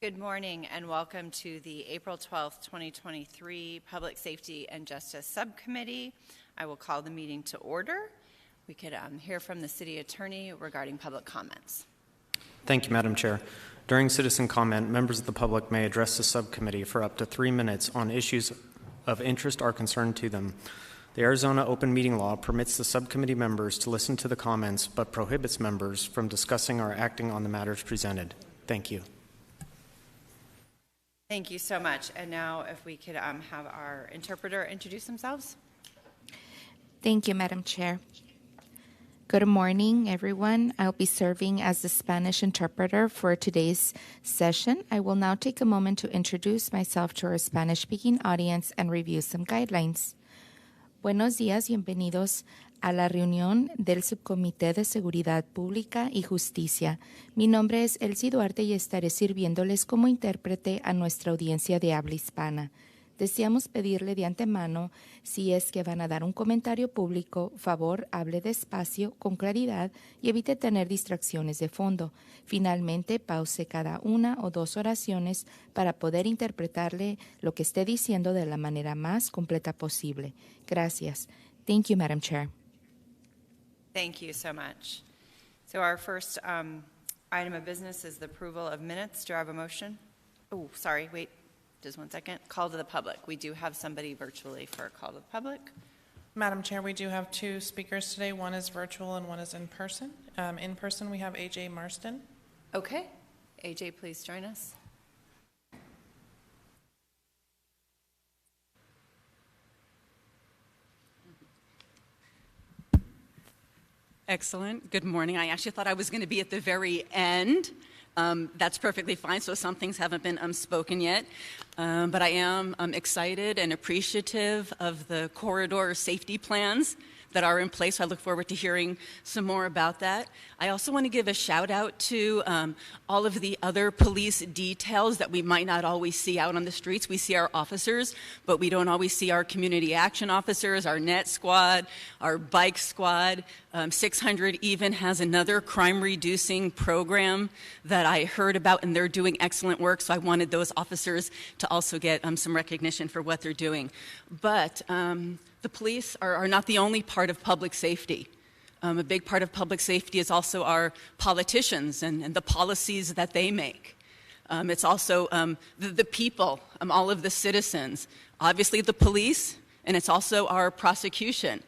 Good morning and welcome to the April 12th, 2023 Public Safety and Justice Subcommittee. I will call the meeting to order. We could hear from the City Attorney regarding public comments. Thank you, Madam Chair. During citizen comment, members of the public may address the subcommittee for up to 3 minutes on issues of interest or concern to them. The Arizona Open Meeting Law permits the subcommittee members to listen to the comments but prohibits members from discussing or acting on the matters presented. Thank you. Thank you so much. And now if we could have our interpreter introduce themselves. Thank you, Madam Chair. Good morning, everyone. I'll be serving as the Spanish interpreter for today's session. I will now take a moment to introduce myself to our Spanish-speaking audience and review some guidelines. Buenos días, bienvenidos a la reunión del Subcomité de Seguridad Pública y Justicia. Mi nombre es Elsie Duarte y estaré sirviéndoles como intérprete a nuestra audiencia de habla hispana. Deseamos pedirle de antemano, si es que van a dar un comentario público, favor, hable despacio, con claridad y evite tener distracciones de fondo. Finalmente, pause cada 1 o 2 oraciones para poder interpretarle lo que esté diciendo de la manera más completa posible. Gracias. Thank you, Madam Chair. Thank you so much. So our first item of business is the approval of minutes. Do I have a motion? Oh, sorry, wait. Just 1 second. Call to the public. We do have somebody virtually for a call to the public. Madam Chair, we do have 2 speakers today. One is virtual and one is in person. In person, we have AJ Marston. Okay. AJ, please join us. Excellent. Good morning. I actually thought I was going to be at the very end. That's perfectly fine, so some things haven't been spoken yet. But I am excited and appreciative of the corridor safety plans that are in place. So I look forward to hearing some more about that. I also want to give a shout out to all of the other police details that we might not always see out on the streets. We see our officers, but we don't always see our community action officers, our net squad, our bike squad. 600 even has another crime-reducing program that I heard about, and they're doing excellent work, so I wanted those officers to also get some recognition for what they're doing. But the police are not the only part of public safety. A big part of public safety is also our politicians and the policies that they make. It's also the people, all of the citizens, obviously the police, and it's also our prosecution.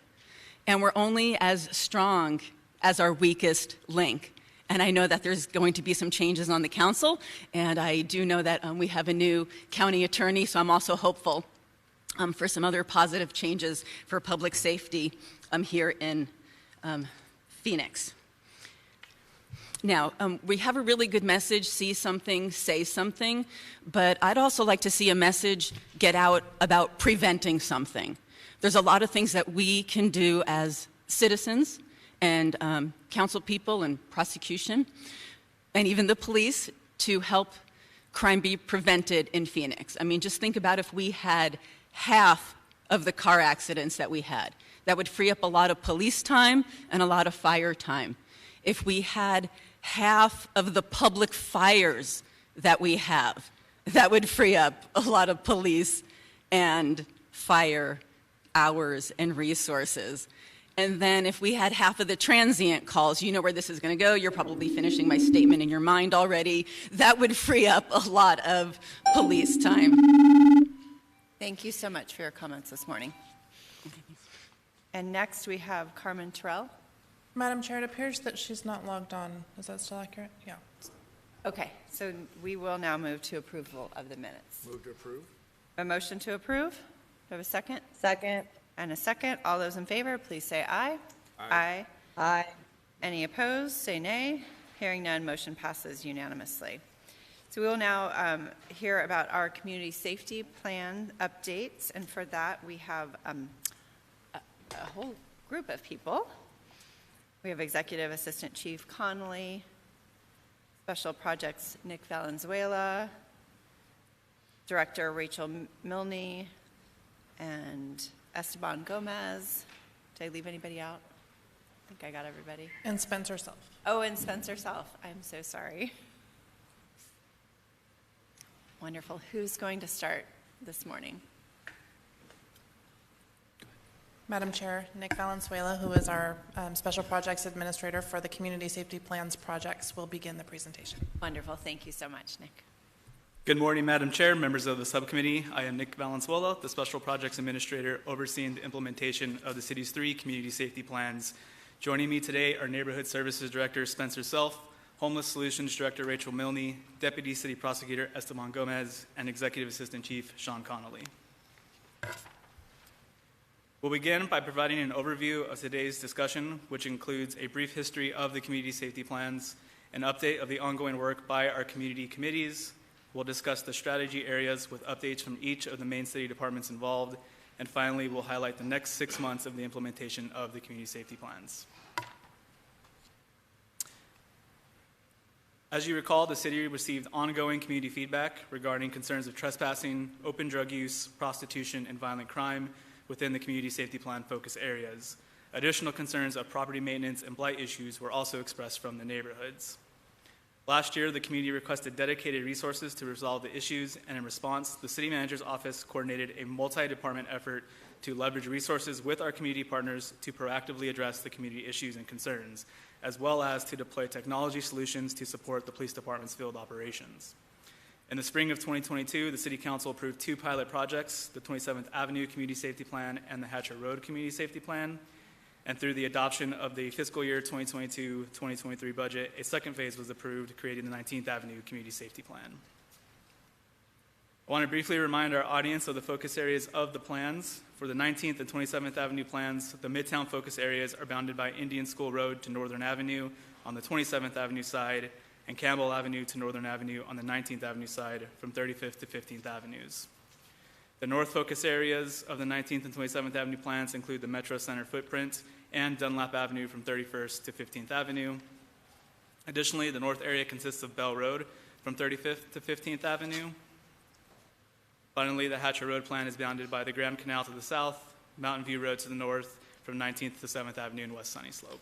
And we're only as strong as our weakest link. And I know that there's going to be some changes on the council, and I do know that we have a new county attorney, so I'm also hopeful for some other positive changes for public safety here in Phoenix. Now, we have a really good message, see something, say something, but I'd also like to see a message get out about preventing something. There's a lot of things that we can do as citizens and council people and prosecution and even the police to help crime be prevented in Phoenix. I mean, just think about if we had half of the car accidents that we had. That would free up a lot of police time and a lot of fire time. If we had half of the public fires that we have, that would free up a lot of police and fire hours and resources. And then if we had half of the transient calls, you know where this is going to go. You're probably finishing my statement in your mind already. That would free up a lot of police time. Thank you so much for your comments this morning. And next we have Carmen Terrell. Madam Chair, it appears that she's not logged on. Is that still accurate? Yeah. Okay, so we will now move to approval of the minutes. Move to approve. A motion to approve? Do I have a second? Second. And a second. All those in favor, please say aye. Aye. Aye. Any opposed, say nay. Hearing none, motion passes unanimously. So we will now hear about our community safety plan updates, and for that we have a whole group of people. We have Executive Assistant Chief Connolly, Special Projects Nick Valenzuela, Director Rachel Milne, and Esteban Gomez. Did I leave anybody out? I think I got everybody. And Spencer Self. Oh, and Spencer Self. I'm so sorry. Wonderful. Who's going to start this morning? Madam Chair, Nick Valenzuela, who is our Special Projects Administrator for the Community Safety Plans projects, will begin the presentation. Wonderful. Thank you so much, Nick. Good morning, Madam Chair, members of the subcommittee. I am Nick Valenzuela, the Special Projects Administrator overseeing the implementation of the city's 3 community safety plans. Joining me today are Neighborhood Services Director Spencer Self, Homeless Solutions Director Rachel Milne, Deputy City Prosecutor Esteban Gomez, and Executive Assistant Chief Sean Connolly. We'll begin by providing an overview of today's discussion, which includes a brief history of the community safety plans, an update of the ongoing work by our community committees. We'll discuss the strategy areas with updates from each of the main city departments involved, and finally, we'll highlight the next 6 months of the implementation of the community safety plans. As you recall, the city received ongoing community feedback regarding concerns of trespassing, open drug use, prostitution, and violent crime within the community safety plan focus areas. Additional concerns of property maintenance and blight issues were also expressed from the neighborhoods. Last year, the community requested dedicated resources to resolve the issues, and in response, the city manager's office coordinated a multi-department effort to leverage resources with our community partners to proactively address the community issues and concerns, as well as to deploy technology solutions to support the police department's field operations. In the spring of 2022, the City Council approved 2 pilot projects, the 27th Avenue Community Safety Plan and the Hatcher Road Community Safety Plan. And through the adoption of the fiscal year 2022-2023 budget, a second phase was approved, creating the 19th Avenue Community Safety Plan. I want to briefly remind our audience of the focus areas of the plans. For the 19th and 27th Avenue plans, the Midtown focus areas are bounded by Indian School Road to Northern Avenue on the 27th Avenue side, and Campbell Avenue to Northern Avenue on the 19th Avenue side from 35th to 15th Avenues. The north focus areas of the 19th and 27th Avenue plans include the Metro Center footprint and Dunlap Avenue from 31st to 15th Avenue. Additionally, the north area consists of Bell Road from 35th to 15th Avenue. Finally, the Hatcher Road plan is bounded by the Graham Canal to the south, Mountain View Road to the north from 19th to 7th Avenue and West Sunny Slope.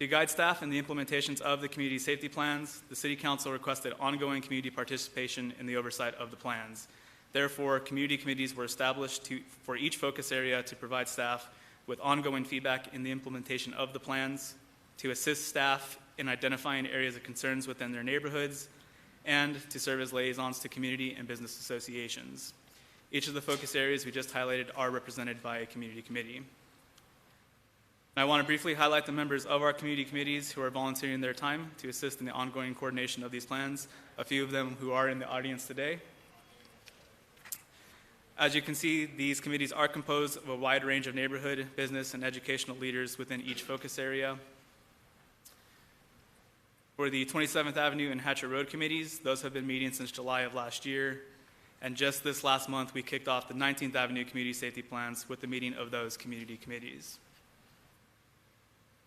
To guide staff in the implementations of the community safety plans, the City Council requested ongoing community participation in the oversight of the plans. Therefore, community committees were established for each focus area to provide staff with ongoing feedback in the implementation of the plans, to assist staff in identifying areas of concerns within their neighborhoods, and to serve as liaisons to community and business associations. Each of the focus areas we just highlighted are represented by a community committee. I want to briefly highlight the members of our community committees who are volunteering their time to assist in the ongoing coordination of these plans, a few of them who are in the audience today. As you can see, these committees are composed of a wide range of neighborhood, business, and educational leaders within each focus area. For the 27th Avenue and Hatcher Road committees, those have been meeting since July of last year. And just this last month, we kicked off the 19th Avenue Community Safety Plans with the meeting of those community committees.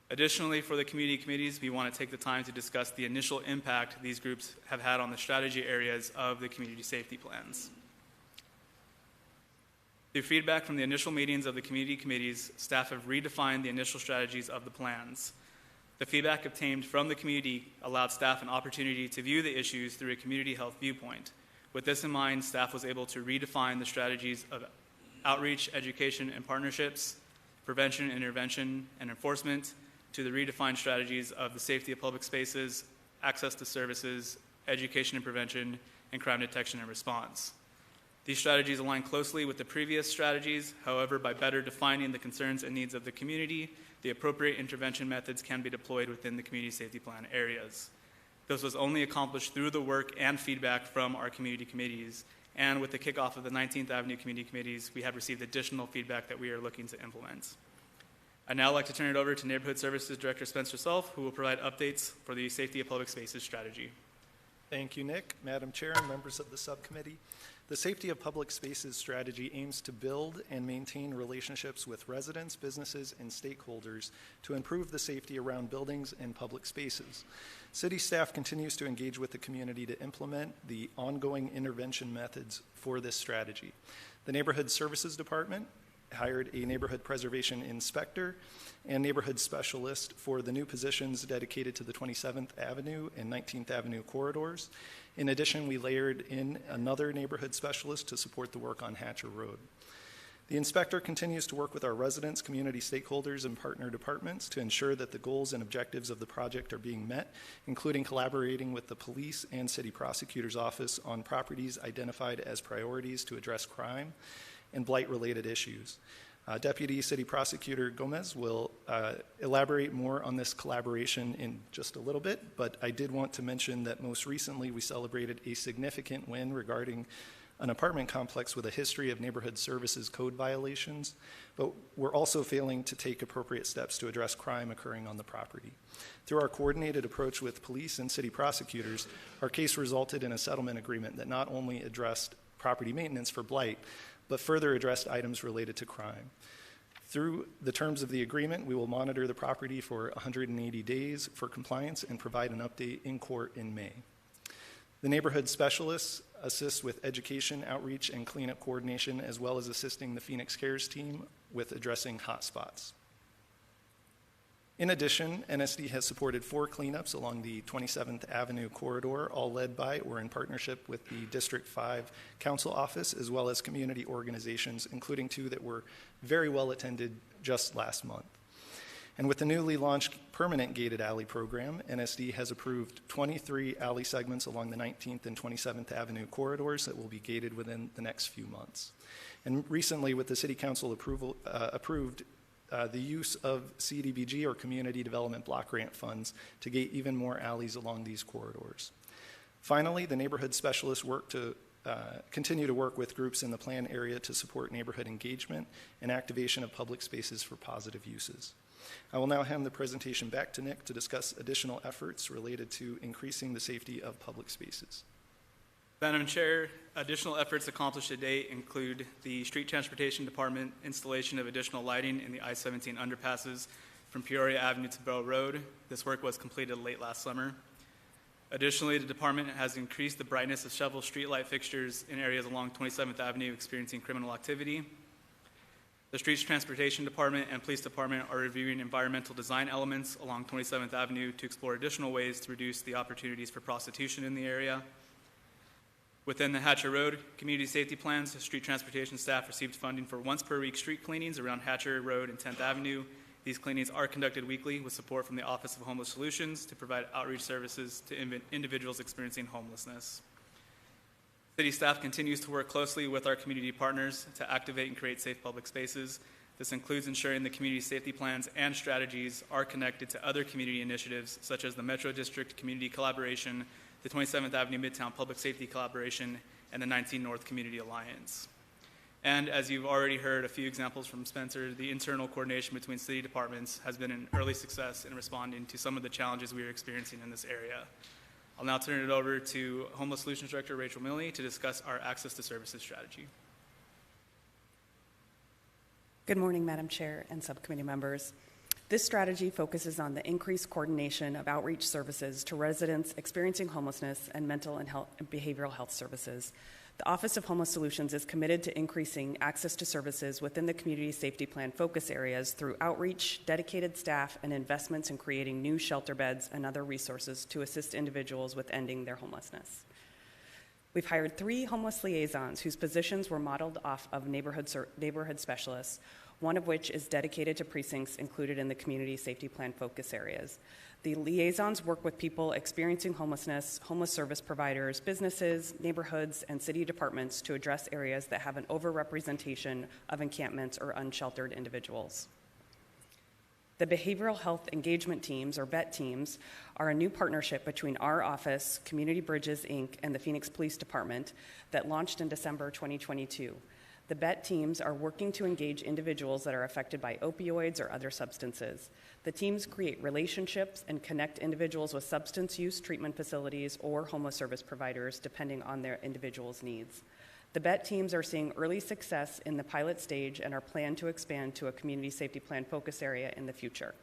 Additionally, for the community committees, we want to take the time to discuss the initial impact these groups have had on the strategy areas of the community safety plans. Through feedback from the initial meetings of the community committees, staff have redefined the initial strategies of the plans. The feedback obtained from the community allowed staff an opportunity to view the issues through a community health viewpoint. With this in mind, staff was able to redefine the strategies of outreach, education, and partnerships, prevention, intervention, and enforcement, to the redefined strategies of the safety of public spaces, access to services, education and prevention, and crime detection and response. These strategies align closely with the previous strategies. However, by better defining the concerns and needs of the community, the appropriate intervention methods can be deployed within the community safety plan areas. This was only accomplished through the work and feedback from our community committees. And with the kickoff of the 19th Avenue Community Committees, we have received additional feedback that we are looking to implement. I'd now like to turn it over to Neighborhood Services Director Spencer Self, who will provide updates for the Safety of Public Spaces strategy. Thank you, Nick. Madam Chair and members of the subcommittee, the Safety of Public Spaces strategy aims to build and maintain relationships with residents, businesses, and stakeholders to improve the safety around buildings and public spaces. City staff continues to engage with the community to implement the ongoing intervention methods for this strategy. The Neighborhood Services Department hired a neighborhood preservation inspector and neighborhood specialist for the new positions dedicated to the 27th Avenue and 19th Avenue corridors. In addition, we layered in another neighborhood specialist to support the work on Hatcher Road. The inspector continues to work with our residents, community stakeholders, and partner departments to ensure that the goals and objectives of the project are being met, including collaborating with the police and city prosecutor's office on properties identified as priorities to address crime and blight-related issues. Deputy City Prosecutor Gomez will elaborate more on this collaboration in just a little bit, but I did want to mention that most recently we celebrated a significant win regarding an apartment complex with a history of neighborhood services code violations, but we're also failing to take appropriate steps to address crime occurring on the property. Through our coordinated approach with police and city prosecutors, our case resulted in a settlement agreement that not only addressed property maintenance for blight, but further addressed items related to crime. Through the terms of the agreement, we will monitor the property for 180 days for compliance and provide an update in court in May. The neighborhood specialists assist with education, outreach, and cleanup coordination, as well as assisting the Phoenix Cares team with addressing hotspots. In addition, NSD has supported 4 cleanups along the 27th Avenue corridor, all led by or in partnership with the District 5 Council Office, as well as community organizations, including 2 that were very well attended just last month. And with the newly launched permanent gated alley program, NSD has approved 23 alley segments along the 19th and 27th Avenue corridors that will be gated within the next few months. And recently, with the City Council approved the use of CDBG or Community Development Block Grant funds to gate even more alleys along these corridors. Finally, the neighborhood specialists continue to work with groups in the plan area to support neighborhood engagement and activation of public spaces for positive uses. I will now hand the presentation back to Nick to discuss additional efforts related to increasing the safety of public spaces. Madam Chair, additional efforts accomplished to date include the Street Transportation Department installation of additional lighting in the I-17 underpasses from Peoria Avenue to Bell Road. This work was completed late last summer. Additionally, the department has increased the brightness of several streetlight fixtures in areas along 27th Avenue experiencing criminal activity. The Streets Transportation Department and Police Department are reviewing environmental design elements along 27th Avenue to explore additional ways to reduce the opportunities for prostitution in the area. Within the Hatcher Road community safety plans, street transportation staff received funding for once per week street cleanings around Hatcher Road and 10th Avenue. These cleanings are conducted weekly with support from the Office of Homeless Solutions to provide outreach services to individuals experiencing homelessness. City staff continues to work closely with our community partners to activate and create safe public spaces. This includes ensuring the community safety plans and strategies are connected to other community initiatives, such as the Metro District Community Collaboration, the 27th Avenue Midtown Public Safety Collaboration, and the 19 North Community Alliance. And as you've already heard a few examples from Spencer, the internal coordination between city departments has been an early success in responding to some of the challenges we are experiencing in this area. I'll now turn it over to Homeless Solutions Director Rachel Milne to discuss our access to services strategy. Good morning, Madam Chair and subcommittee members. This strategy focuses on the increased coordination of outreach services to residents experiencing homelessness and mental and behavioral health services. The Office of Homeless Solutions is committed to increasing access to services within the Community Safety Plan focus areas through outreach, dedicated staff, and investments in creating new shelter beds and other resources to assist individuals with ending their homelessness. We've hired 3 homeless liaisons whose positions were modeled off of neighborhood specialists, one of which is dedicated to precincts included in the Community Safety Plan focus areas. The liaisons work with people experiencing homelessness, homeless service providers, businesses, neighborhoods, and city departments to address areas that have an overrepresentation of encampments or unsheltered individuals. The Behavioral Health Engagement Teams, or BET teams, are a new partnership between our office, Community Bridges, Inc., and the Phoenix Police Department that launched in December 2022. The BET teams are working to engage individuals that are affected by opioids or other substances. The teams create relationships and connect individuals with substance use treatment facilities or homeless service providers, depending on their individual's needs. The BET teams are seeing early success in the pilot stage and are planned to expand to a community safety plan focus area in the future.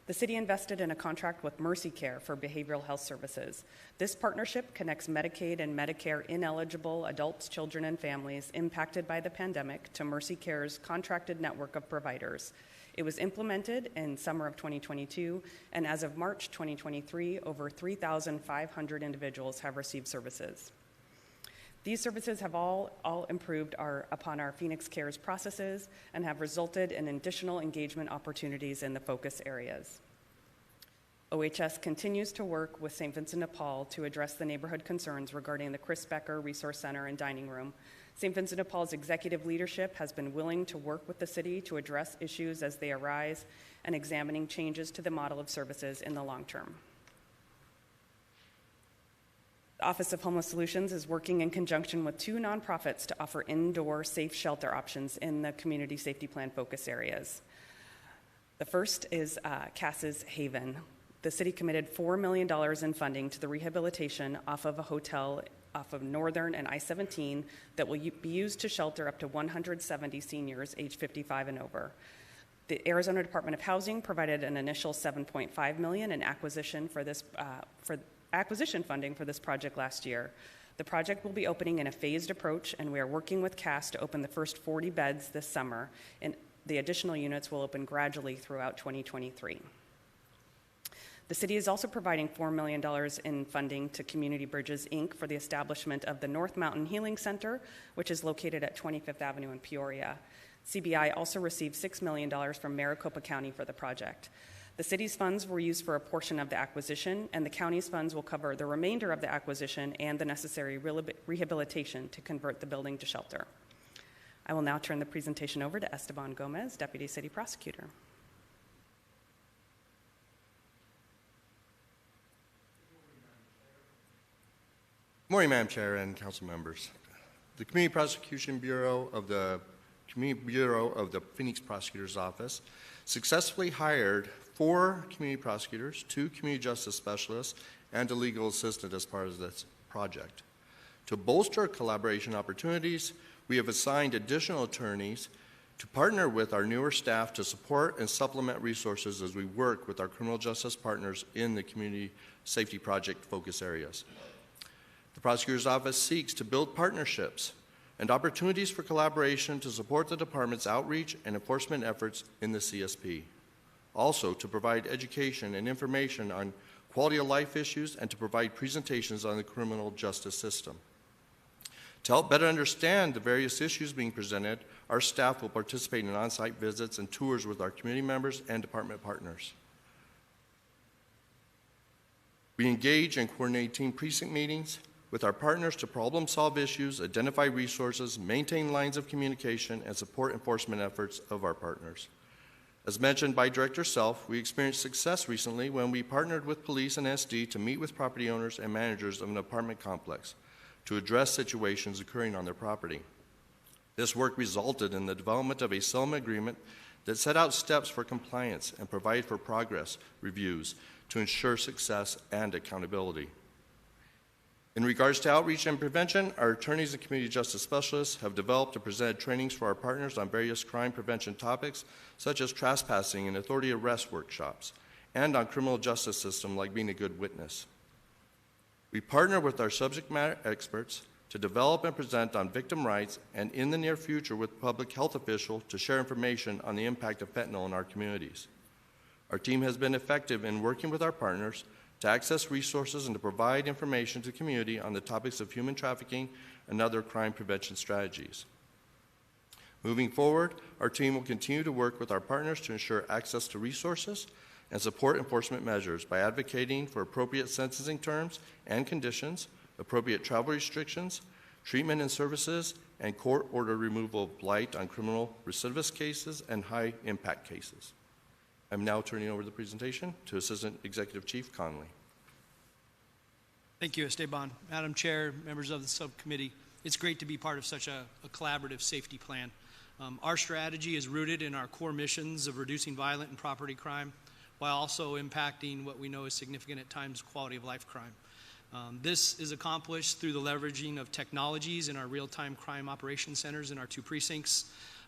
The city invested in a contract with Mercy Care for behavioral health services. This partnership connects Medicaid and Medicare ineligible adults, children, and families impacted by the pandemic to Mercy Care's contracted network of providers. It was implemented in summer of 2022, and as of March 2023, over 3,500 individuals have received services. These services have all improved upon our Phoenix Cares processes and have resulted in additional engagement opportunities in the focus areas. OHS continues to work with St. Vincent de Paul to address the neighborhood concerns regarding the Chris Becker Resource Center and Dining Room. St. Vincent de Paul's executive leadership has been willing to work with the city to address issues as they arise and examining changes to the model of services in the long term. The Office of Homeless Solutions is working in conjunction with 2 nonprofits to offer indoor safe shelter options in the community safety plan focus areas. The first is Cass's Haven. The city committed $4 million in funding to the rehabilitation off of a hotel off of Northern and I-17 that will be used to shelter up to 170 seniors age 55 and over. The Arizona Department of Housing provided an initial $7.5 million in acquisition funding for this project last year. The project will be opening in a phased approach, and we are working with CAS to open the first 40 beds this summer, and the additional units will open gradually throughout 2023. The city is also providing $4 million in funding to Community Bridges, Inc. for the establishment of the North Mountain Healing Center, which is located at 25th Avenue in Peoria. CBI also received $6 million from Maricopa County for the project. The city's funds were used for a portion of the acquisition, and the county's funds will cover the remainder of the acquisition and the necessary rehabilitation to convert the building to shelter. I will now turn the presentation over to Esteban Gomez, Deputy City Prosecutor. Good morning, Madam Chair and council members. The Community Prosecution Bureau of the Phoenix Prosecutor's Office successfully hired 4 community prosecutors, 2 community justice specialists, and a legal assistant as part of this project. To bolster collaboration opportunities, we have assigned additional attorneys to partner with our newer staff to support and supplement resources as we work with our criminal justice partners in the community safety project focus areas. The Prosecutor's Office seeks to build partnerships and opportunities for collaboration to support the department's outreach and enforcement efforts in the CSP. Also, to provide education and information on quality of life issues and to provide presentations on the criminal justice system. To help better understand the various issues being presented, our staff will participate in on-site visits and tours with our community members and department partners. We engage and coordinate team precinct meetings with our partners to problem-solve issues, identify resources, maintain lines of communication, and support enforcement efforts of our partners. As mentioned by Director Self, we experienced success recently when we partnered with police and SD to meet with property owners and managers of an apartment complex to address situations occurring on their property. This work resulted in the development of a settlement agreement that set out steps for compliance and provided for progress reviews to ensure success and accountability. In regards to outreach and prevention, our attorneys and community justice specialists have developed and presented trainings for our partners on various crime prevention topics, such as trespassing and authority arrest workshops, and on criminal justice system like being a good witness. We partner with our subject matter experts to develop and present on victim rights, and in the near future with public health officials to share information on the impact of fentanyl in our communities. Our team has been effective in working with our partners to access resources and to provide information to the community on the topics of human trafficking and other crime prevention strategies. Moving forward, our team will continue to work with our partners to ensure access to resources and support enforcement measures by advocating for appropriate sentencing terms and conditions, appropriate travel restrictions, treatment and services, and court order removal of blight on criminal recidivist cases and high-impact cases. I'm now turning over the presentation to Assistant Executive Chief Conley. Thank you, Esteban. Madam Chair, members of the subcommittee, it's great to be part of such a collaborative safety plan. Our strategy is rooted in our core missions of reducing violent and property crime while also impacting what we know is significant at times quality of life crime. This is accomplished through the leveraging of technologies in our real-time crime operations centers in our 2 precincts.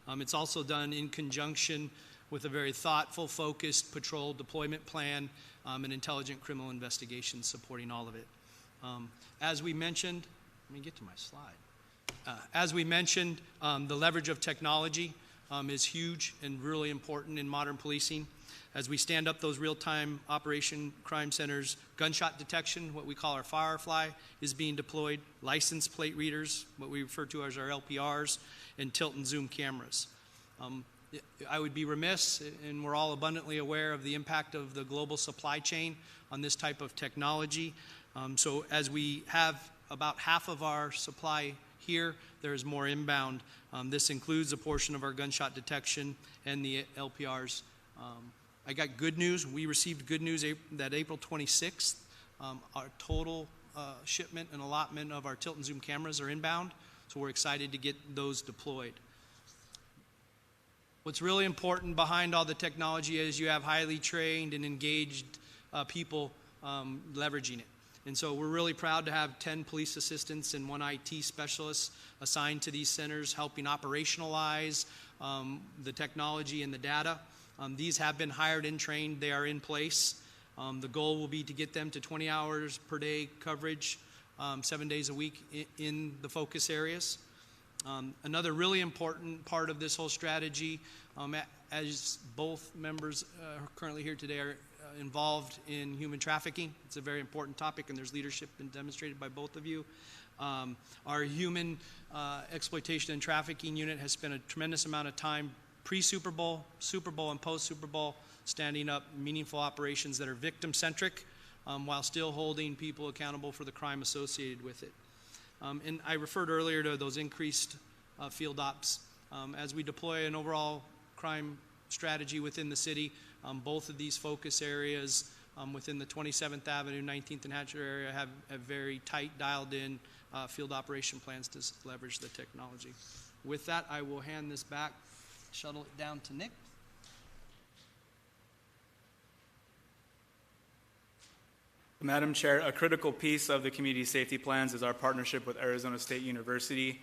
It's also done in conjunction with a very thoughtful, focused patrol deployment plan and intelligent criminal investigations supporting all of it. As we mentioned, let me get to my slide. As we mentioned, the leverage of technology is huge and really important in modern policing. As we stand up those real-time operation crime centers, gunshot detection, what we call our Firefly, is being deployed, license plate readers, what we refer to as our LPRs, and tilt and zoom cameras. I would be remiss, and we're all abundantly aware of the impact of the global supply chain on this type of technology. So as we have about half of our supply here, there is more inbound. This includes a portion of our gunshot detection and the LPRs. I got good news. We received good news that April 26th, our total shipment and allotment of our tilt and zoom cameras are inbound, so we're excited to get those deployed. What's really important behind all the technology is you have highly trained and engaged people leveraging it. And so we're really proud to have 10 police assistants and 1 IT specialist assigned to these centers, helping operationalize the technology and the data. These have been hired and trained. They are in place. The goal will be to get them to 20 hours per day coverage, 7 days a week in the focus areas. Another really important part of this whole strategy, as both members currently here today are involved in human trafficking. It's a very important topic, and there's leadership been demonstrated by both of you. Our human exploitation and trafficking unit has spent a tremendous amount of time pre-Super Bowl, Super Bowl, and post-Super Bowl standing up meaningful operations that are victim-centric while still holding people accountable for the crime associated with it. And I referred earlier to those increased field ops. As we deploy an overall crime strategy within the city, both of these focus areas within the 27th Avenue, 19th and Hatcher area have very tight, dialed-in field operation plans to leverage the technology. With that, I will hand this back, shuttle it down to Nick. Madam Chair, a critical piece of the community safety plans is our partnership with Arizona State University.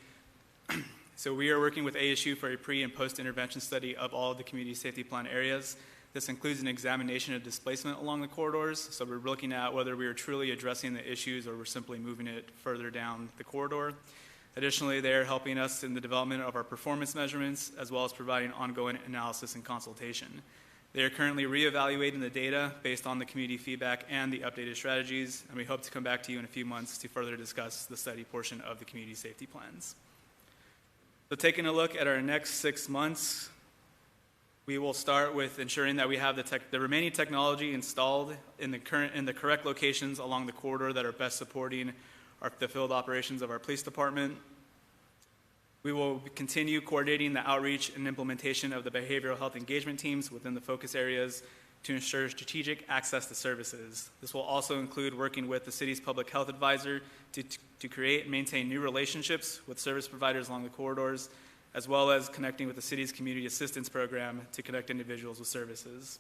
So we are working with ASU for a pre- and post-intervention study of all of the community safety plan areas. This includes an examination of displacement along the corridors. So we're looking at whether we are truly addressing the issues or we're simply moving it further down the corridor. Additionally, they are helping us in the development of our performance measurements, as well as providing ongoing analysis and consultation. They are currently reevaluating the data based on the community feedback and the updated strategies, and we hope to come back to you in a few months to further discuss the study portion of the community safety plans. So taking a look at our next 6 months, we will start with ensuring that we have the remaining technology installed in the correct locations along the corridor that are best supporting the field operations of our police department. We will continue coordinating the outreach and implementation of the behavioral health engagement teams within the focus areas to ensure strategic access to services. This will also include working with the city's public health advisor to create and maintain new relationships with service providers along the corridors, as well as connecting with the city's community assistance program to connect individuals with services.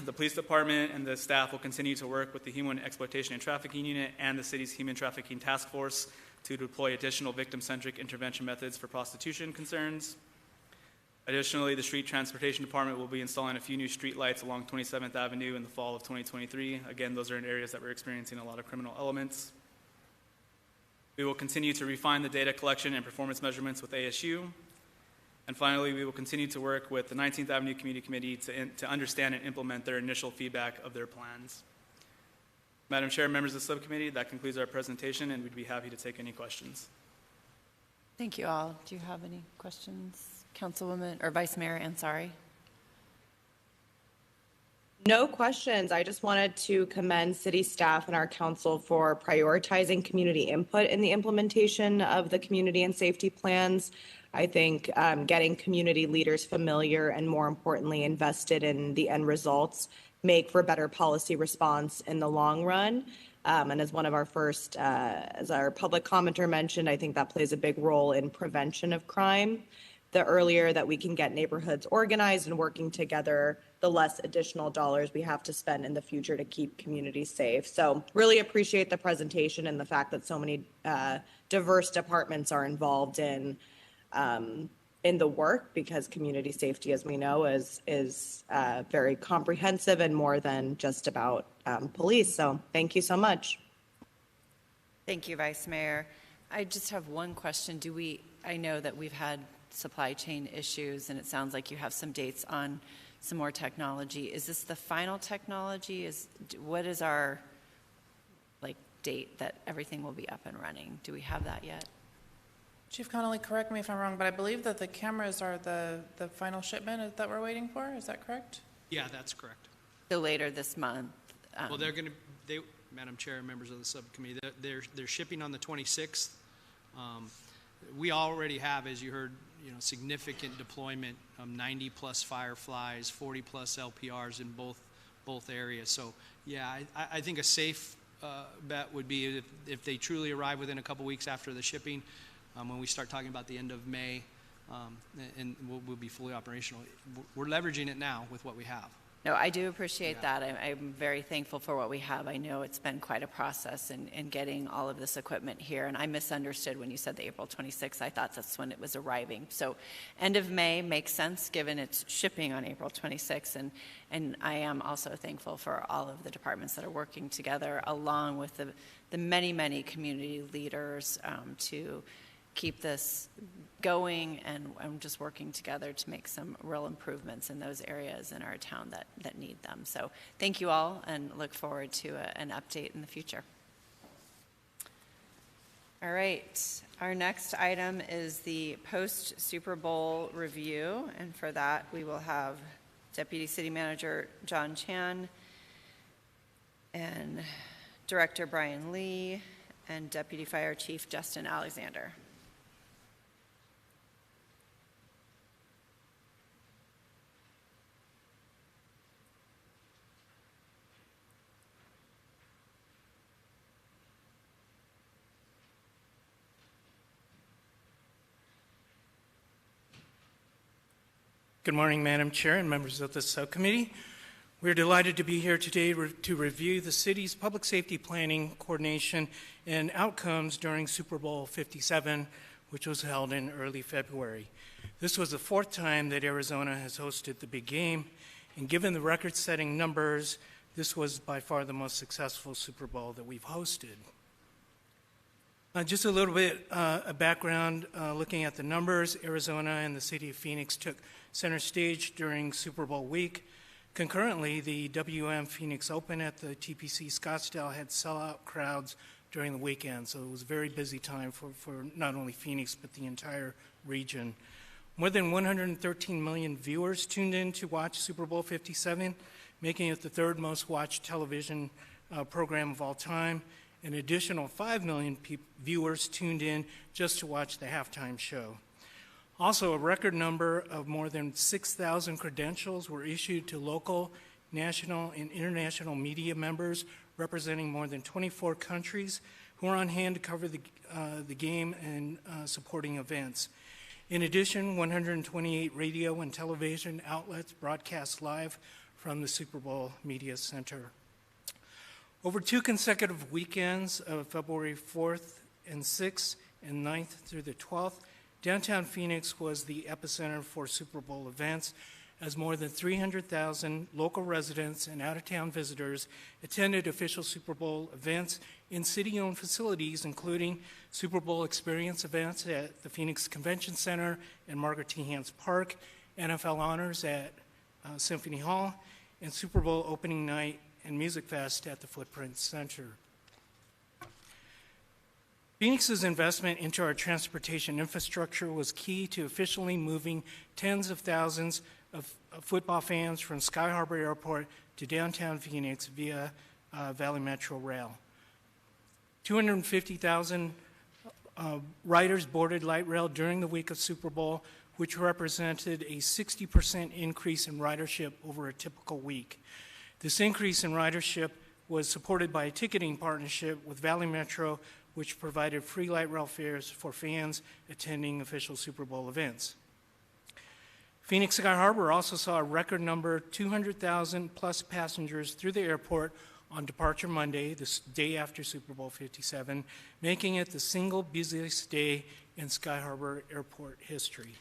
The police department and the staff will continue to work with the Human Exploitation and Trafficking Unit and the city's Human Trafficking Task Force to deploy additional victim-centric intervention methods for prostitution concerns. Additionally, the Street Transportation Department will be installing a few new street lights along 27th Avenue in the fall of 2023. Again, those are in areas that we're experiencing a lot of criminal elements. We will continue to refine the data collection and performance measurements with ASU. And finally, we will continue to work with the 19th Avenue Community Committee to understand and implement their initial feedback of their plans. Madam Chair, members of the subcommittee, that concludes our presentation, and we'd be happy to take any questions. Thank you all. Do you have any questions, Councilwoman, or Vice Mayor Ansari? No questions. I just wanted to commend city staff and our council for prioritizing community input in the implementation of the community and safety plans. I think getting community leaders familiar and, more importantly, invested in the end results make for better policy response in the long run. And as one of our first, as our public commenter mentioned, I think that plays a big role in prevention of crime. The earlier that we can get neighborhoods organized and working together, the less additional dollars we have to spend in the future to keep communities safe. So really appreciate the presentation and the fact that so many diverse departments are involved in in the work, because community safety, as we know, is very comprehensive and more than just about police. So thank you so much. Thank you, Vice Mayor. I just have one question. I know that we've had supply chain issues, and it sounds like you have some dates on some more technology. Is this the final technology? What is our date that everything will be up and running? Do we have that yet? Chief Connolly, correct me if I'm wrong, but I believe that the cameras are the final shipment that we're waiting for. Is that correct? Yeah, that's correct. So later this month. Well, Madam Chair and members of the subcommittee, they're shipping on the 26th. We already have, as you heard, significant deployment, 90 plus Fireflies, 40 plus LPRs in both areas. So yeah, I think a safe bet would be if they truly arrive within a couple weeks after the shipping, when we start talking about the end of May, and we'll be fully operational. We're leveraging it now with what we have. No, I do appreciate that. I'm very thankful for what we have. I know it's been quite a process in getting all of this equipment here, and I misunderstood when you said the April 26th. I thought that's when it was arriving. So end of May makes sense given it's shipping on April 26th, and I am also thankful for all of the departments that are working together along with the many, many community leaders to keep this going and just working together to make some real improvements in those areas in our town that need them. So thank you all, and look forward to an update in the future. All right, our next item is the post-Super Bowl review, and for that we will have Deputy City Manager John Chan and Director Brian Lee and Deputy Fire Chief Justin Alexander. Good morning, Madam Chair and members of the subcommittee. We're delighted to be here today to review the city's public safety planning, coordination, and outcomes during Super Bowl 57, which was held in early February. This was the fourth time that Arizona has hosted the big game, and given the record-setting numbers, this was by far the most successful Super Bowl that we've hosted. Just a little bit of background, looking at the numbers. Arizona and the city of Phoenix took center stage during Super Bowl week. Concurrently, the WM Phoenix Open at the TPC Scottsdale had sellout crowds during the weekend, so it was a very busy time for not only Phoenix but the entire region. More than 113 million viewers tuned in to watch Super Bowl 57, making it the third most watched television program of all time. An additional 5 million viewers tuned in just to watch the halftime show. Also, a record number of more than 6,000 credentials were issued to local, national, and international media members representing more than 24 countries who are on hand to cover the game and supporting events. In addition, 128 radio and television outlets broadcast live from the Super Bowl Media Center. Over 2 consecutive weekends of February 4th and 6th and 9th through the 12th, downtown Phoenix was the epicenter for Super Bowl events, as more than 300,000 local residents and out-of-town visitors attended official Super Bowl events in city-owned facilities, including Super Bowl experience events at the Phoenix Convention Center and Margaret T. Hans Park, NFL honors at Symphony Hall, and Super Bowl opening night and Music Fest at the Footprint Center. Phoenix's investment into our transportation infrastructure was key to officially moving tens of thousands of football fans from Sky Harbor Airport to downtown Phoenix via Valley Metro Rail. 250,000 riders boarded light rail during the week of Super Bowl, which represented a 60% increase in ridership over a typical week. This increase in ridership was supported by a ticketing partnership with Valley Metro, which provided free light rail fares for fans attending official Super Bowl events. Phoenix Sky Harbor also saw a record number, 200,000 plus passengers through the airport on departure Monday, the day after Super Bowl 57, making it the single busiest day in Sky Harbor Airport history.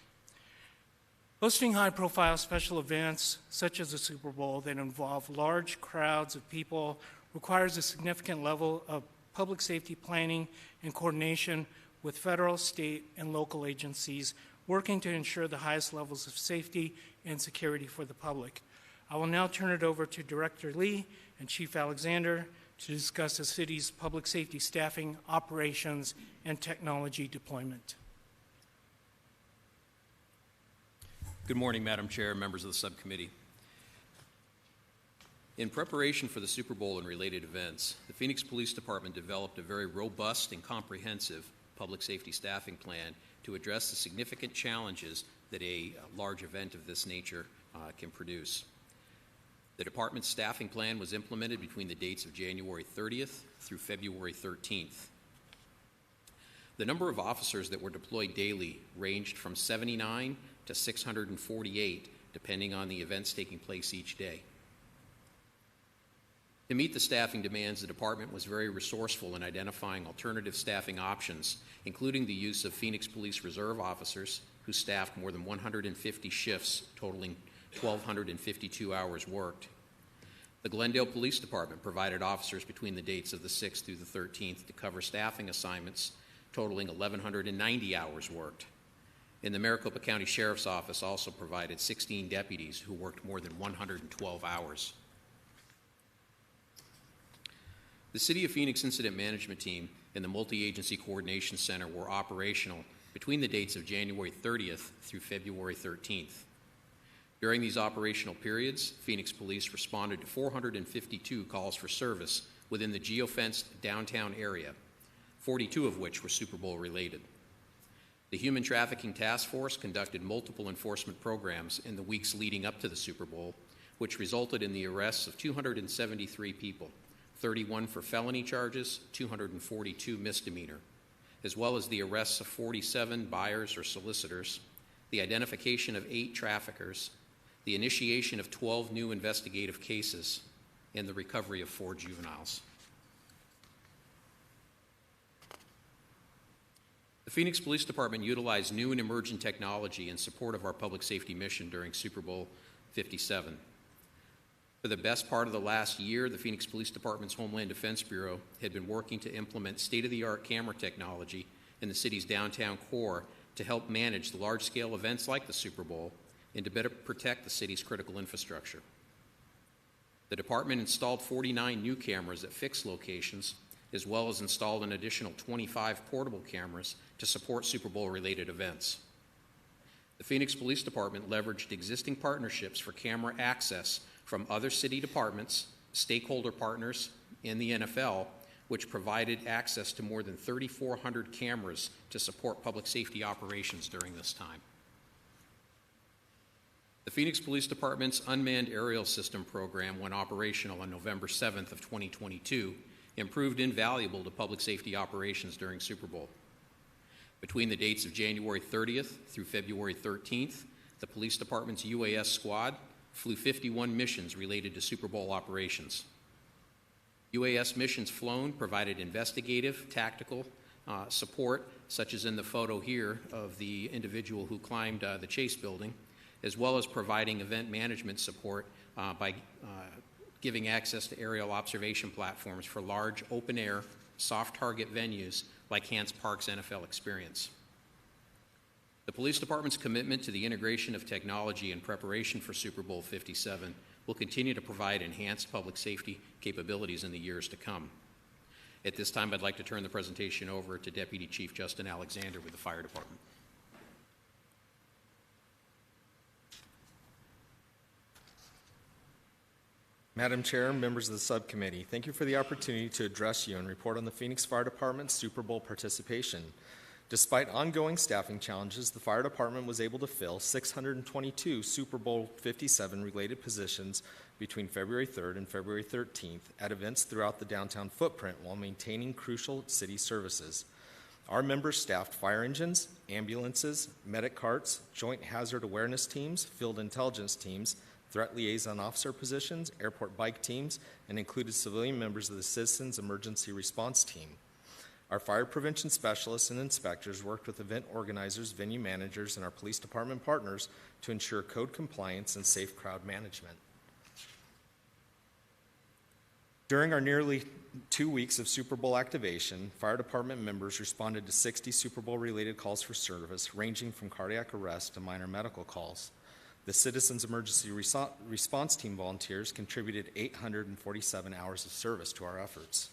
Hosting high-profile special events, such as the Super Bowl, that involve large crowds of people requires a significant level of public safety planning and coordination with federal, state, and local agencies working to ensure the highest levels of safety and security for the public. I will now turn it over to Director Lee and Chief Alexander to discuss the city's public safety staffing, operations, and technology deployment. Good morning, Madam Chair, members of the subcommittee. In preparation for the Super Bowl and related events, the Phoenix Police Department developed a very robust and comprehensive public safety staffing plan to address the significant challenges that a large event of this nature can produce. The department's staffing plan was implemented between the dates of January 30th through February 13th. The number of officers that were deployed daily ranged from 79 to 648, depending on the events taking place each day. To meet the staffing demands, the department was very resourceful in identifying alternative staffing options, including the use of Phoenix Police Reserve officers who staffed more than 150 shifts, totaling 1,252 hours worked. The Glendale Police Department provided officers between the dates of the 6th through the 13th to cover staffing assignments, totaling 1,190 hours worked. And the Maricopa County Sheriff's Office also provided 16 deputies who worked more than 112 hours. The City of Phoenix Incident Management Team and the Multi-Agency Coordination Center were operational between the dates of January 30th through February 13th. During these operational periods, Phoenix Police responded to 452 calls for service within the geofenced downtown area, 42 of which were Super Bowl related. The Human Trafficking Task Force conducted multiple enforcement programs in the weeks leading up to the Super Bowl, which resulted in the arrests of 273 people, 31 for felony charges, 242 misdemeanor, as well as the arrests of 47 buyers or solicitors, the identification of 8 traffickers, the initiation of 12 new investigative cases, and the recovery of 4 juveniles. The Phoenix Police Department utilized new and emerging technology in support of our public safety mission during Super Bowl 57. For the best part of the last year, the Phoenix Police Department's Homeland Defense Bureau had been working to implement state-of-the-art camera technology in the city's downtown core to help manage the large-scale events like the Super Bowl and to better protect the city's critical infrastructure. The department installed 49 new cameras at fixed locations, as well as installed an additional 25 portable cameras to support Super Bowl-related events. The Phoenix Police Department leveraged existing partnerships for camera access from other city departments, stakeholder partners, and the NFL, which provided access to more than 3,400 cameras to support public safety operations during this time. The Phoenix Police Department's Unmanned Aerial System program, when operational on November 7th of 2022, proved invaluable to public safety operations during Super Bowl. Between the dates of January 30th through February 13th, the police department's UAS squad flew 51 missions related to Super Bowl operations. UAS missions flown provided investigative, tactical support, such as in the photo here of the individual who climbed the Chase building, as well as providing event management support by giving access to aerial observation platforms for large open-air, soft-target venues like Hance Park's NFL Experience. The police department's commitment to the integration of technology in preparation for Super Bowl 57 will continue to provide enhanced public safety capabilities in the years to come. At this time, I'd like to turn the presentation over to Deputy Chief Justin Alexander with the Fire Department. Madam Chair, members of the subcommittee, thank you for the opportunity to address you and report on the Phoenix Fire Department's Super Bowl participation. Despite ongoing staffing challenges, the fire department was able to fill 622 Super Bowl 57 related positions between February 3rd and February 13th at events throughout the downtown footprint while maintaining crucial city services. Our members staffed fire engines, ambulances, medic carts, joint hazard awareness teams, field intelligence teams, threat liaison officer positions, airport bike teams, and included civilian members of the Citizens Emergency Response Team. Our fire prevention specialists and inspectors worked with event organizers, venue managers, and our police department partners to ensure code compliance and safe crowd management. During our nearly 2 weeks of Super Bowl activation, fire department members responded to 60 Super Bowl-related calls for service, ranging from cardiac arrest to minor medical calls. The Citizens Emergency Response Team volunteers contributed 847 hours of service to our efforts.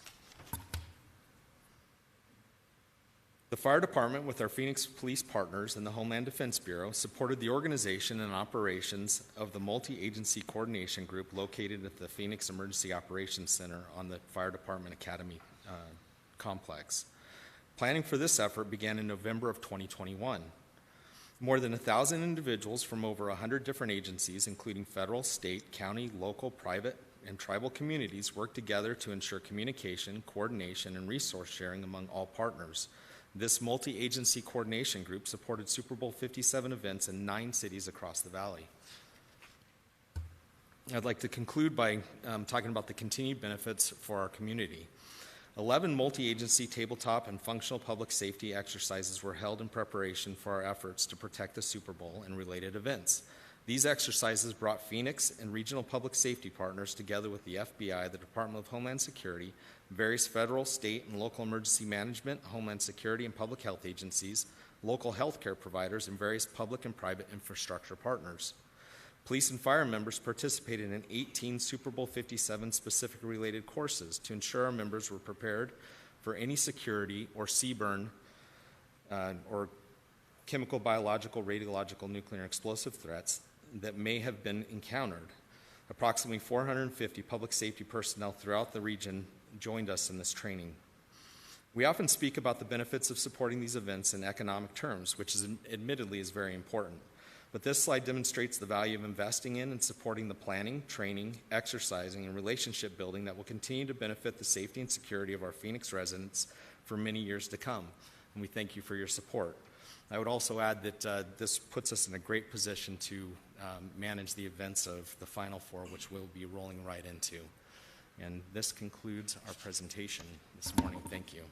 The fire department, with our Phoenix police partners and the Homeland Defense Bureau, supported the organization and operations of the multi-agency coordination group located at the Phoenix Emergency Operations Center on the Fire Department Academy complex. Planning for this effort began in November of 2021. More than 1,000 individuals from over 100 different agencies, including federal, state, county, local, private, and tribal communities, worked together to ensure communication, coordination, and resource sharing among all partners. This multi-agency coordination group supported Super Bowl 57 events in 9 cities across the valley. I'd like to conclude by talking about the continued benefits for our community. 11 multi-agency tabletop and functional public safety exercises were held in preparation for our efforts to protect the Super Bowl and related events. These exercises brought Phoenix and regional public safety partners together with the FBI, the Department of Homeland Security, various federal, state, and local emergency management, Homeland Security, and public health agencies, local health care providers, and various public and private infrastructure partners. Police and fire members participated in 18 Super Bowl 57 specific related courses to ensure our members were prepared for any security or CBRN or chemical, biological, radiological, nuclear, and explosive threats that may have been encountered. Approximately 450 public safety personnel throughout the region joined us in this training. We often speak about the benefits of supporting these events in economic terms, which is admittedly is very important. But this slide demonstrates the value of investing in and supporting the planning, training, exercising, and relationship building that will continue to benefit the safety and security of our Phoenix residents for many years to come. And we thank you for your support. I would also add that this puts us in a great position to manage the events of the Final Four, which we'll be rolling right into. And this concludes our presentation this morning. Thank you.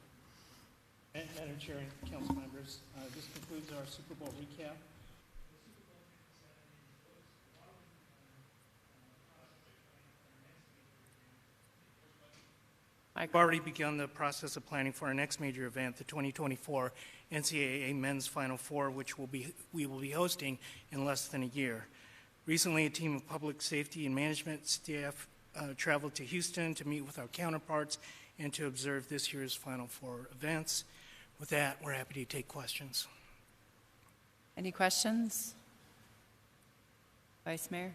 Madam Chair and council members, this concludes our Super Bowl recap. I've already begun the process of planning for our next major event, the 2024 NCAA Men's Final Four, which we will be hosting in less than a year. Recently, a team of public safety and management staff traveled to Houston to meet with our counterparts and to observe this year's Final Four events. With that, we're happy to take questions. Any questions? Vice Mayor?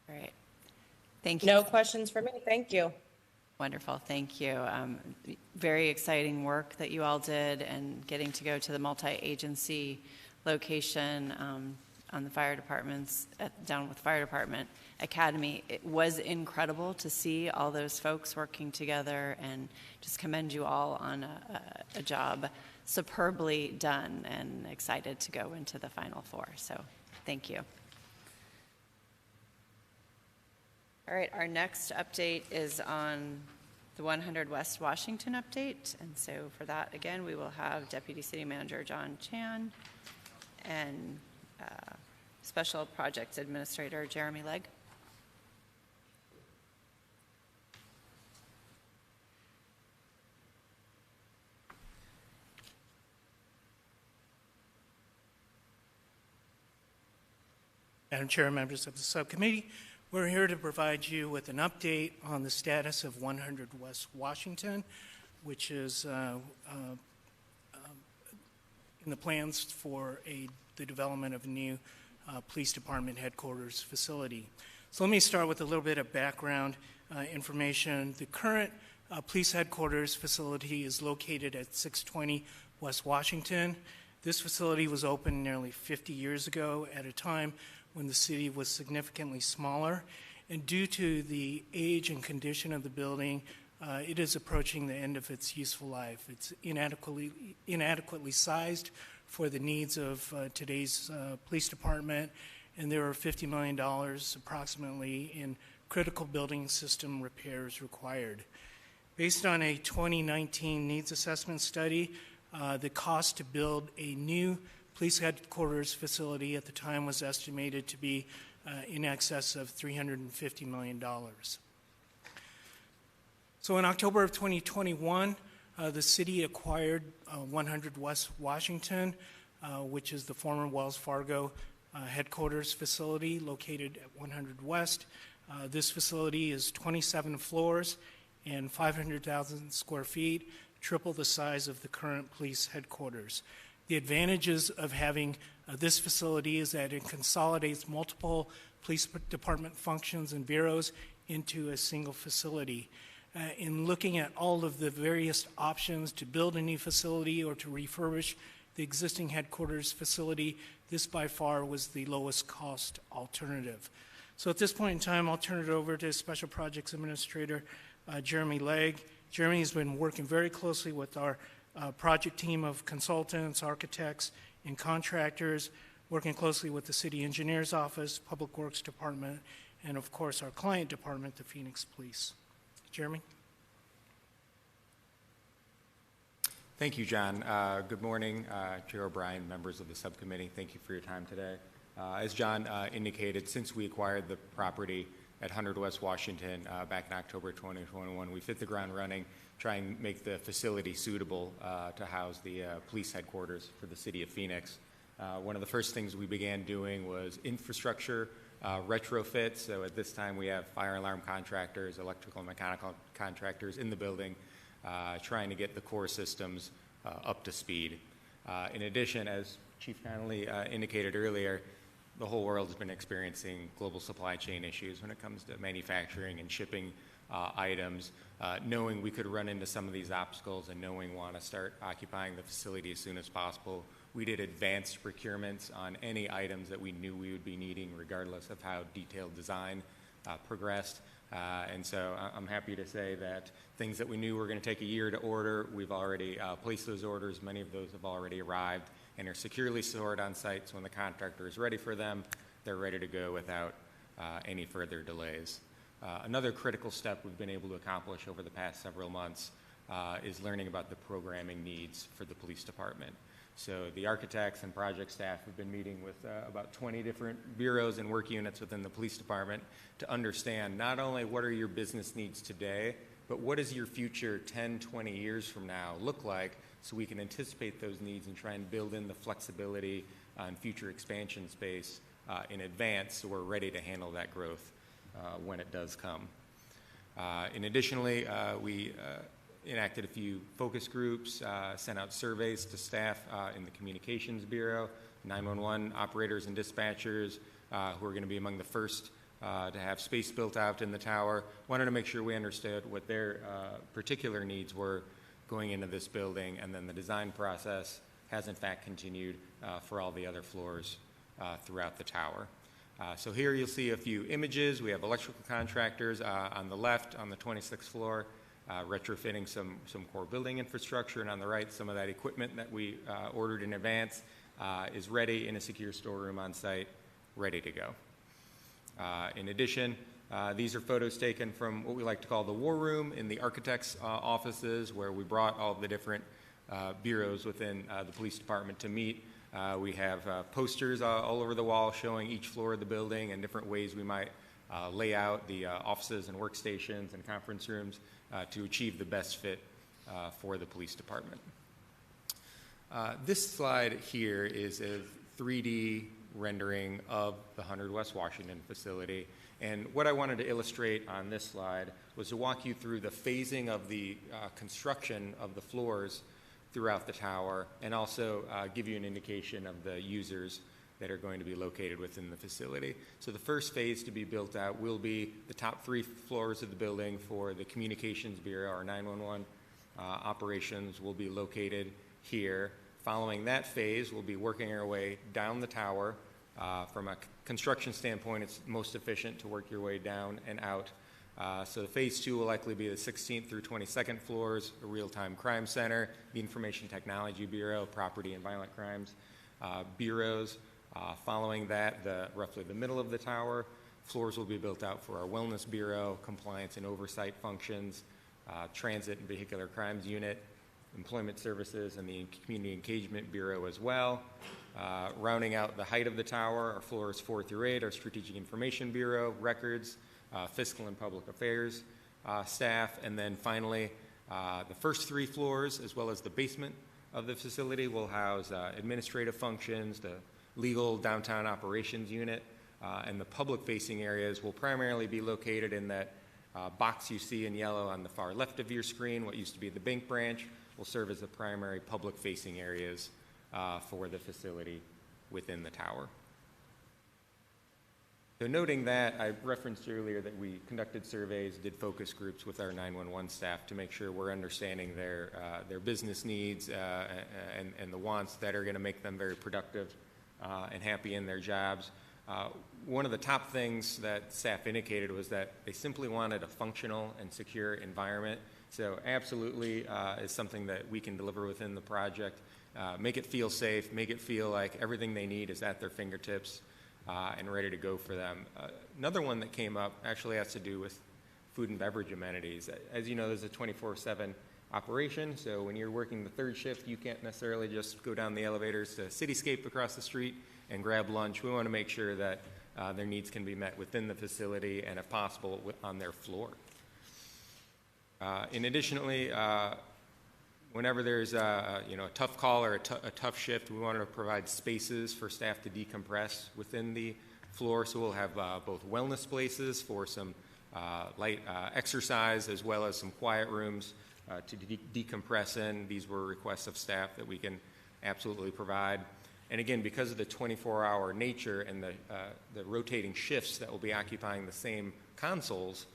All right. Thank you. No questions for me. Thank you. Wonderful. Thank you. Very exciting work that you all did, and getting to go to the multi-agency location on the fire departments, down with the Fire Department Academy. It was incredible to see all those folks working together, and just commend you all on a job superbly done, and excited to go into the Final Four. So thank you. All right, our next update is on the 100 West Washington update. And so for that, again, we will have Deputy City Manager John Chan and Special Projects Administrator Jeremy Legg. Madam Chair, members of the subcommittee, we're here to provide you with an update on the status of 100 West Washington, which is in the plans for the development of a new police department headquarters facility. So let me start with a little bit of background information. The current police headquarters facility is located at 620 West Washington. This facility was opened nearly 50 years ago at a time when the city was significantly smaller, and due to the age and condition of the building, it is approaching the end of its useful life. It's inadequately sized for the needs of today's police department, and there are $50 million approximately in critical building system repairs required. Based on a 2019 needs assessment study, the cost to build a new police headquarters facility at the time was estimated to be in excess of $350 million. So in October of 2021, the city acquired 100 West Washington, which is the former Wells Fargo headquarters facility located at 100 West. This facility is 27 floors and 500,000 square feet, triple the size of the current police headquarters. The advantages of having this facility is that it consolidates multiple police department functions and bureaus into a single facility. In looking at all of the various options to build a new facility or to refurbish the existing headquarters facility, this by far was the lowest cost alternative. So at this point in time, I'll turn it over to Special Projects Administrator Jeremy Legg. Jeremy has been working very closely with our project team of consultants, architects, and contractors, working closely with the City Engineer's Office, Public Works Department, and of course our client department, the Phoenix Police. Jeremy? Thank you, John. Good morning, Chair O'Brien, members of the subcommittee. Thank you for your time today. As John indicated, since we acquired the property at 100 West Washington back in October 2021, we've hit the ground running, trying to make the facility suitable to house the police headquarters for the city of Phoenix. One of the first things we began doing was infrastructure retrofits. So at this time we have fire alarm contractors, electrical and mechanical contractors in the building trying to get the core systems up to speed. In addition, as Chief Connolly indicated earlier, the whole world has been experiencing global supply chain issues when it comes to manufacturing and shipping items. Knowing we could run into some of these obstacles and knowing we want to start occupying the facility as soon as possible, we did advanced procurements on any items that we knew we would be needing, regardless of how detailed design progressed. And so I'm happy to say that things that we knew were going to take a year to order, we've already placed those orders. Many of those have already arrived and are securely stored on site, so when the contractor is ready for them, they're ready to go without any further delays. Another critical step we've been able to accomplish over the past several months is learning about the programming needs for the police department. So the architects and project staff have been meeting with about 20 different bureaus and work units within the police department to understand not only what are your business needs today, but what does your future 10, 20 years from now look like, so we can anticipate those needs and try and build in the flexibility and future expansion space in advance, so we're ready to handle that growth when it does come. Additionally, we enacted a few focus groups, sent out surveys to staff in the Communications Bureau, 911 operators and dispatchers who are going to be among the first to have space built out in the tower. Wanted to make sure we understood what their particular needs were going into this building, and then the design process has in fact continued for all the other floors throughout the tower. So here you'll see a few images. We have electrical contractors on the left on the 26th floor, retrofitting some core building infrastructure, and on the right, some of that equipment that we ordered in advance is ready in a secure storeroom on site, ready to go. In addition, these are photos taken from what we like to call the war room in the architects' offices, where we brought all of the different bureaus within the police department to meet. We have posters all over the wall showing each floor of the building and different ways we might lay out the offices and workstations and conference rooms to achieve the best fit for the police department. This slide here is a 3D rendering of the 100 West Washington facility. And what I wanted to illustrate on this slide was to walk you through the phasing of the construction of the floors throughout the tower, and also give you an indication of the users that are going to be located within the facility. So the first phase to be built out will be the top 3 floors of the building for the Communications Bureau. Our 911 operations will be located here. Following that phase, we'll be working our way down the tower. From a construction standpoint, it's most efficient to work your way down and out. So phase 2 will likely be the 16th through 22nd floors, a real-time crime center, the Information Technology Bureau, property and violent crimes bureaus. Following that, roughly the middle of the tower, floors will be built out for our Wellness Bureau, compliance and oversight functions, Transit and Vehicular Crimes Unit, Employment Services, and the Community Engagement Bureau as well. Rounding out the height of the tower, our floors 4 through 8, our Strategic Information Bureau, Records, Fiscal and Public Affairs staff, and then finally the first 3 floors, as well as the basement of the facility, will house administrative functions, the legal downtown operations unit, and the public-facing areas will primarily be located in that box you see in yellow on the far left of your screen. What used to be the bank branch will serve as the primary public-facing areas for the facility within the tower. So noting that, I referenced earlier that we conducted surveys, did focus groups with our 911 staff to make sure we're understanding their business needs and the wants that are going to make them very productive and happy in their jobs. One of the top things that staff indicated was that they simply wanted a functional and secure environment. So absolutely is something that we can deliver within the project. Make it feel safe, make it feel like everything they need is at their fingertips and ready to go for them. Another one that came up actually has to do with food and beverage amenities. As you know, there's a 24/7 operation, so when you're working the third shift, you can't necessarily just go down the elevators to Cityscape across the street and grab lunch. We want to make sure that their needs can be met within the facility and, if possible, on their floor. Additionally, whenever there's a tough call or a tough shift, we want to provide spaces for staff to decompress within the floor. So we'll have both wellness places for some light exercise, as well as some quiet rooms to decompress in. These were requests of staff that we can absolutely provide. And again, because of the 24-hour nature and the rotating shifts that will be occupying the same consoles,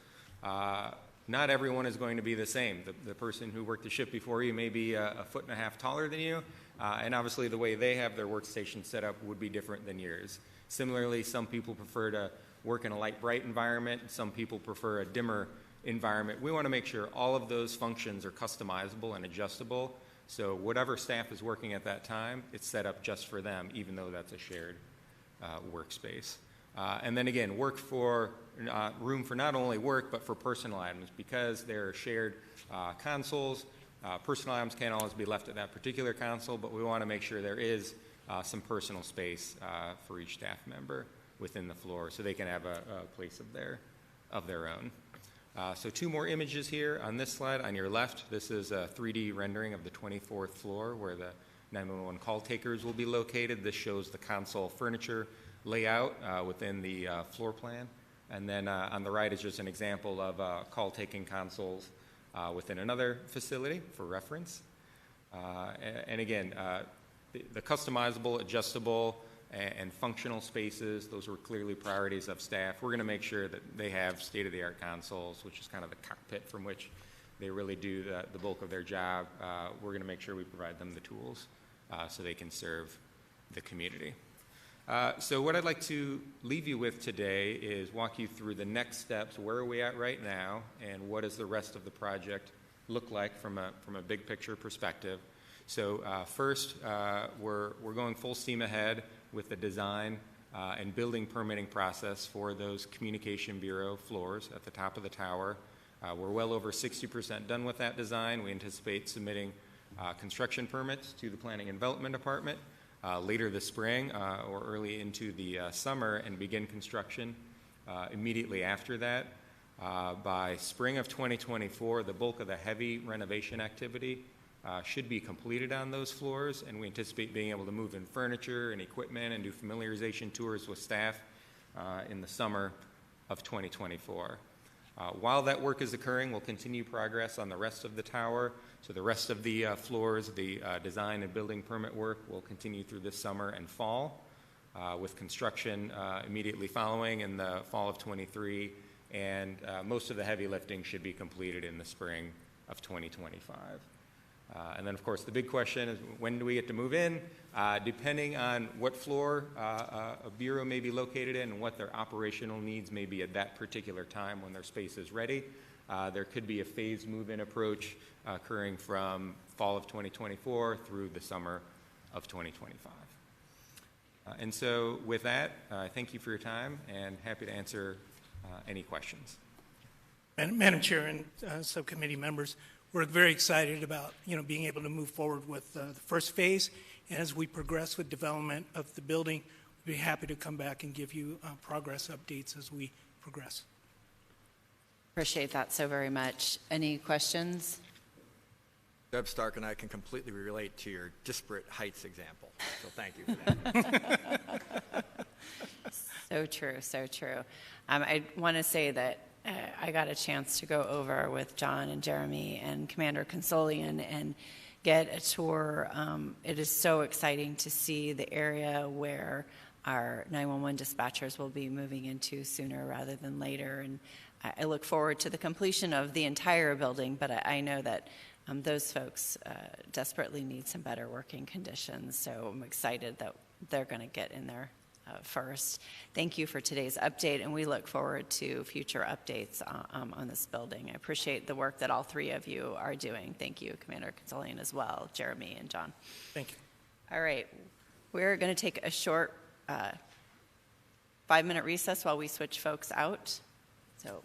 not everyone is going to be the same. The person who worked the shift before you may be a foot and a half taller than you, and obviously the way they have their workstation set up would be different than yours. Similarly, some people prefer to work in a light, bright environment, and some people prefer a dimmer environment. We want to make sure all of those functions are customizable and adjustable, so whatever staff is working at that time, it's set up just for them, even though that's a shared workspace. And then again, room for not only work, but for personal items. Because they're shared consoles, personal items can't always be left at that particular console, but we want to make sure there is some personal space for each staff member within the floor so they can have a place of their own. So 2 more images here on this slide. On your left, this is a 3D rendering of the 24th floor where the 911 call takers will be located. This shows the console furniture layout within the floor plan. And then on the right is just an example of call-taking consoles within another facility for reference. And again, the customizable, adjustable, and functional spaces, those were clearly priorities of staff. We're going to make sure that they have state-of-the-art consoles, which is kind of the cockpit from which they really do the bulk of their job. We're going to make sure we provide them the tools so they can serve the community. So what I'd like to leave you with today is walk you through the next steps. Where are we at right now, and what does the rest of the project look like from a big picture perspective? So first, we're going full steam ahead with the design and building permitting process for those Communication Bureau floors at the top of the tower. We're well over 60% done with that design. We anticipate submitting construction permits to the Planning and Development Department later this spring or early into the summer and begin construction immediately after that. By spring of 2024, the bulk of the heavy renovation activity should be completed on those floors, and we anticipate being able to move in furniture and equipment and do familiarization tours with staff in the summer of 2024. While that work is occurring, we'll continue progress on the rest of the tower. So the rest of the floors, the design and building permit work will continue through this summer and fall, with construction immediately following in the fall of 23, and most of the heavy lifting should be completed in the spring of 2025. And then, of course, the big question is, when do we get to move in? Depending on what floor a bureau may be located in and what their operational needs may be at that particular time when their space is ready, there could be a phased move-in approach occurring from fall of 2024 through the summer of 2025. And so with that, thank you for your time and happy to answer any questions. Madam Chair and subcommittee members, we're very excited about being able to move forward with the first phase. And as we progress with development of the building, we'd be happy to come back and give you progress updates as we progress. Appreciate that so very much. Any questions? Deb Stark and I can completely relate to your disparate heights example, so thank you for that. So true, so true. I want to say that I got a chance to go over with John and Jeremy and Commander Consolian and get a tour. It is so exciting to see the area where our 911 dispatchers will be moving into sooner rather than later. And I look forward to the completion of the entire building, but I know that those folks desperately need some better working conditions. So I'm excited that they're going to get in there first. Thank you for today's update, and we look forward to future updates on this building. I appreciate the work that all three of you are doing. Thank you, Commander Consolian, as well, Jeremy and John. Thank you. All right. We're going to take a short 5-minute recess while we switch folks out. So.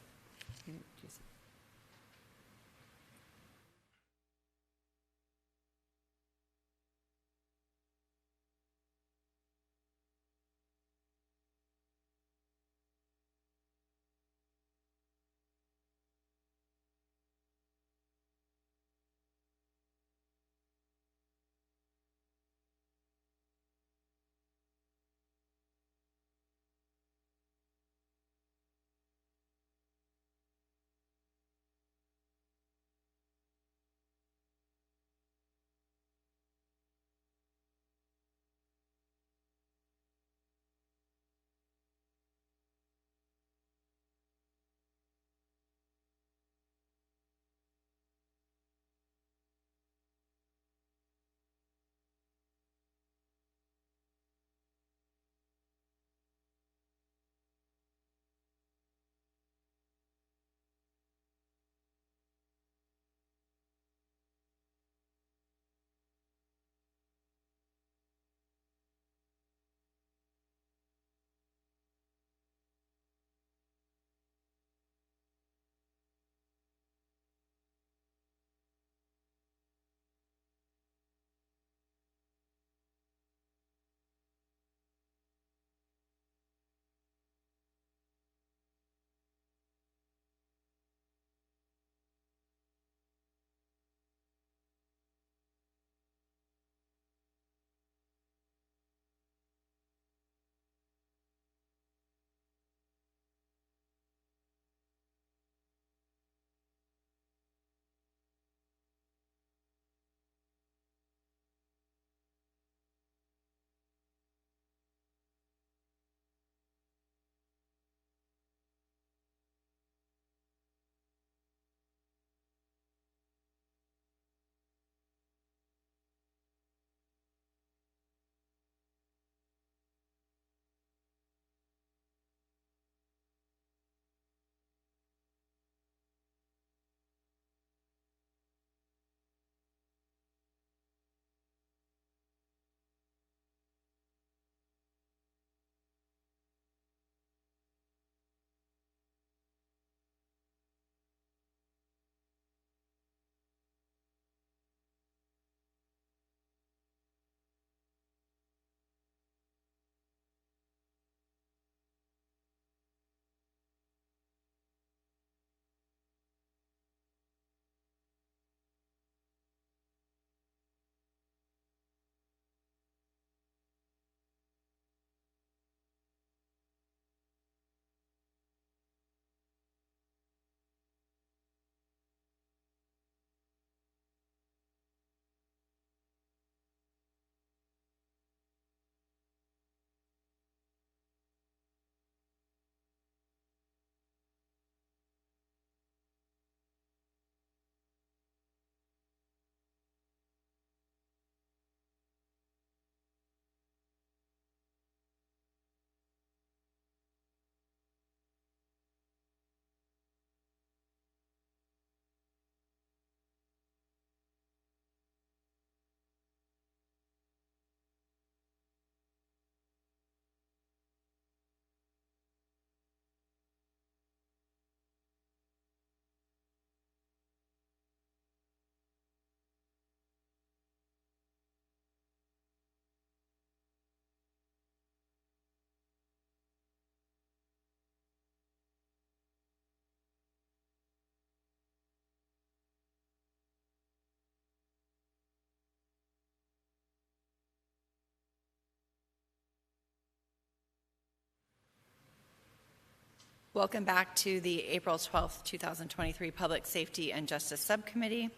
Welcome back to the April 12th, 2023 Public Safety and Justice Subcommittee.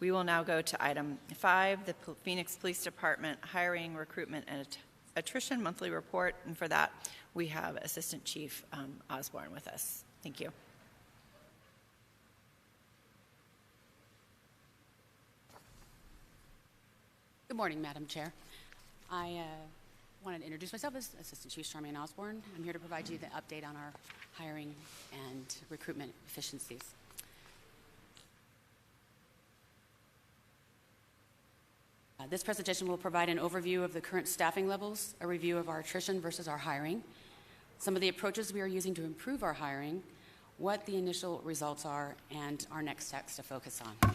We will now go to item 5, the Phoenix Police Department Hiring, Recruitment, and Attrition Monthly Report. And for that, we have Assistant Chief Osborne with us. Thank you. Good morning, Madam Chair. I wanted to introduce myself as Assistant Chief Charmaine Osborne. I'm here to provide you the update on our hiring and recruitment efficiencies. This presentation will provide an overview of the current staffing levels, a review of our attrition versus our hiring, some of the approaches we are using to improve our hiring, what the initial results are, and our next steps to focus on.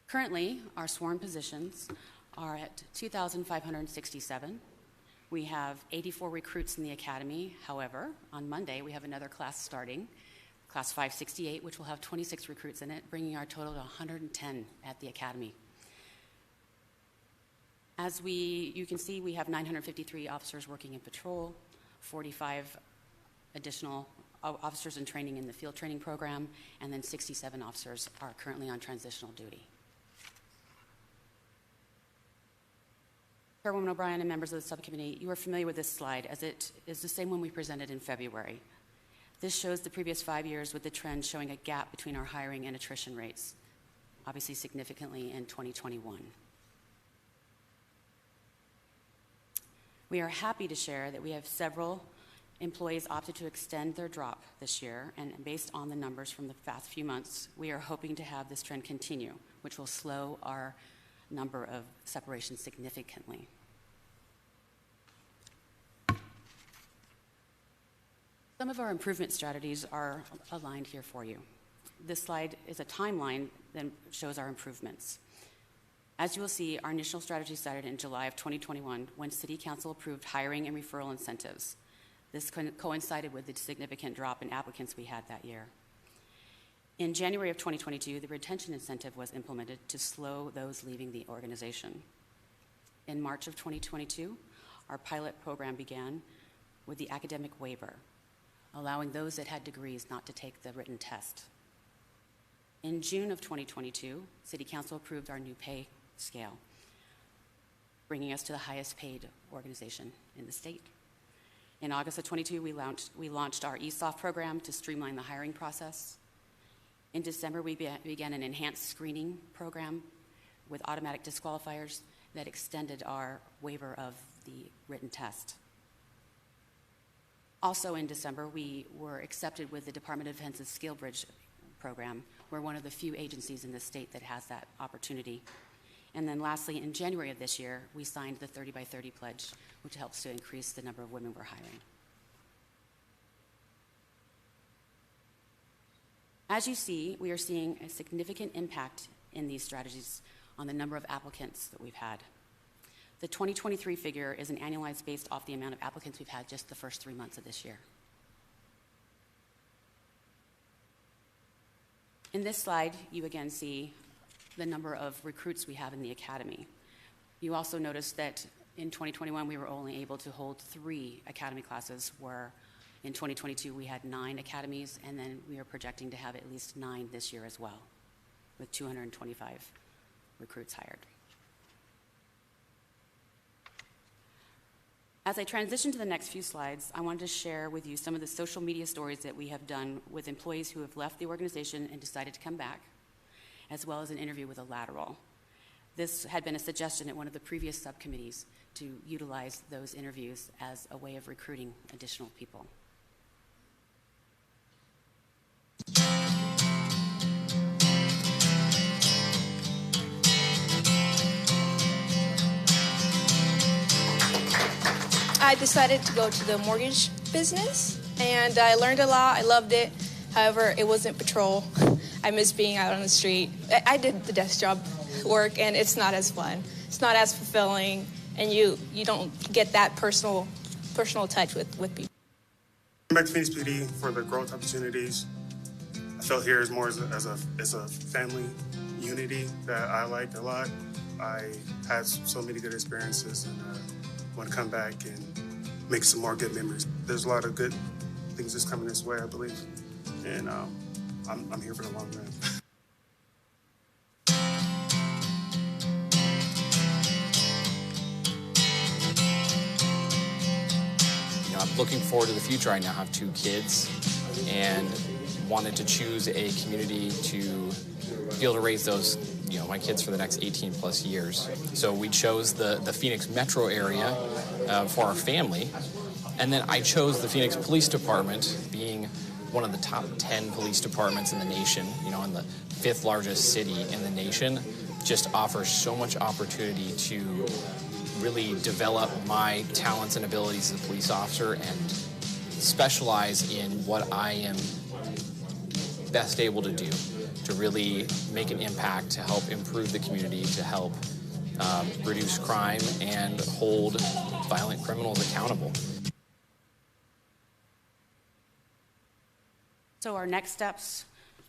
Currently, our sworn positions are at 2,567. We have 84 recruits in the academy. However, on Monday, we have another class starting, Class 568, which will have 26 recruits in it, bringing our total to 110 at the academy. As you can see, we have 953 officers working in patrol, 45 additional officers in training in the field training program, and then 67 officers are currently on transitional duty. Chairwoman O'Brien and members of the subcommittee, you are familiar with this slide, as it is the same one we presented in February. This shows the previous 5 years with the trend showing a gap between our hiring and attrition rates, obviously significantly in 2021. We are happy to share that we have several employees opted to extend their drop this year, and based on the numbers from the past few months, we are hoping to have this trend continue, which will slow our number of separations significantly. Some of our improvement strategies are aligned here for you. This slide is a timeline that shows our improvements. As you will see, our initial strategy started in July of 2021 when City Council approved hiring and referral incentives. This coincided with the significant drop in applicants we had that year. In January of 2022, the retention incentive was implemented to slow those leaving the organization. In March of 2022, our pilot program began with the academic waiver, allowing those that had degrees not to take the written test. In June of 2022, City Council approved our new pay scale, bringing us to the highest paid organization in the state. In August of 22, we launched our ESOF program to streamline the hiring process. In December, we began an enhanced screening program with automatic disqualifiers that extended our waiver of the written test. Also in December, we were accepted with the Department of Defense's Skill Bridge program. We're one of the few agencies in the state that has that opportunity. And then lastly, in January of this year, we signed the 30 by 30 pledge, which helps to increase the number of women we're hiring. As you see, we are seeing a significant impact in these strategies on the number of applicants that we've had. The 2023 figure is an annualized based off the amount of applicants we've had just the first 3 months of this year. In this slide, you again see the number of recruits we have in the academy. You also notice that in 2021, we were only able to hold 3 academy classes, where in 2022, we had 9 academies, and then we are projecting to have at least 9 this year as well, with 225 recruits hired. As I transition to the next few slides, I wanted to share with you some of the social media stories that we have done with employees who have left the organization and decided to come back, as well as an interview with a lateral. This had been a suggestion at one of the previous subcommittees to utilize those interviews as a way of recruiting additional people. I decided to go to the mortgage business, and I learned a lot. I loved it. However, it wasn't patrol. I miss being out on the street. I did the desk job work, and it's not as fun. It's not as fulfilling, and you don't get that personal touch with people. I'm back to Phoenix PD for the growth opportunities. I felt here is more as a family unity that I liked a lot. I had so many good experiences, and want to come back and make some more good memories. There's a lot of good things that's coming this way, I believe, and I'm here for the long run. I'm looking forward to the future. I now have 2 kids and wanted to choose a community to be able to raise those, my kids for the next 18 plus years. So we chose the Phoenix metro area for our family. And then I chose the Phoenix Police Department, being one of the top 10 police departments in the nation, and the 5th largest city in the nation, just offers so much opportunity to really develop my talents and abilities as a police officer and specialize in what I am best able to do to really make an impact, to help improve the community, to help reduce crime and hold violent criminals accountable. So our next steps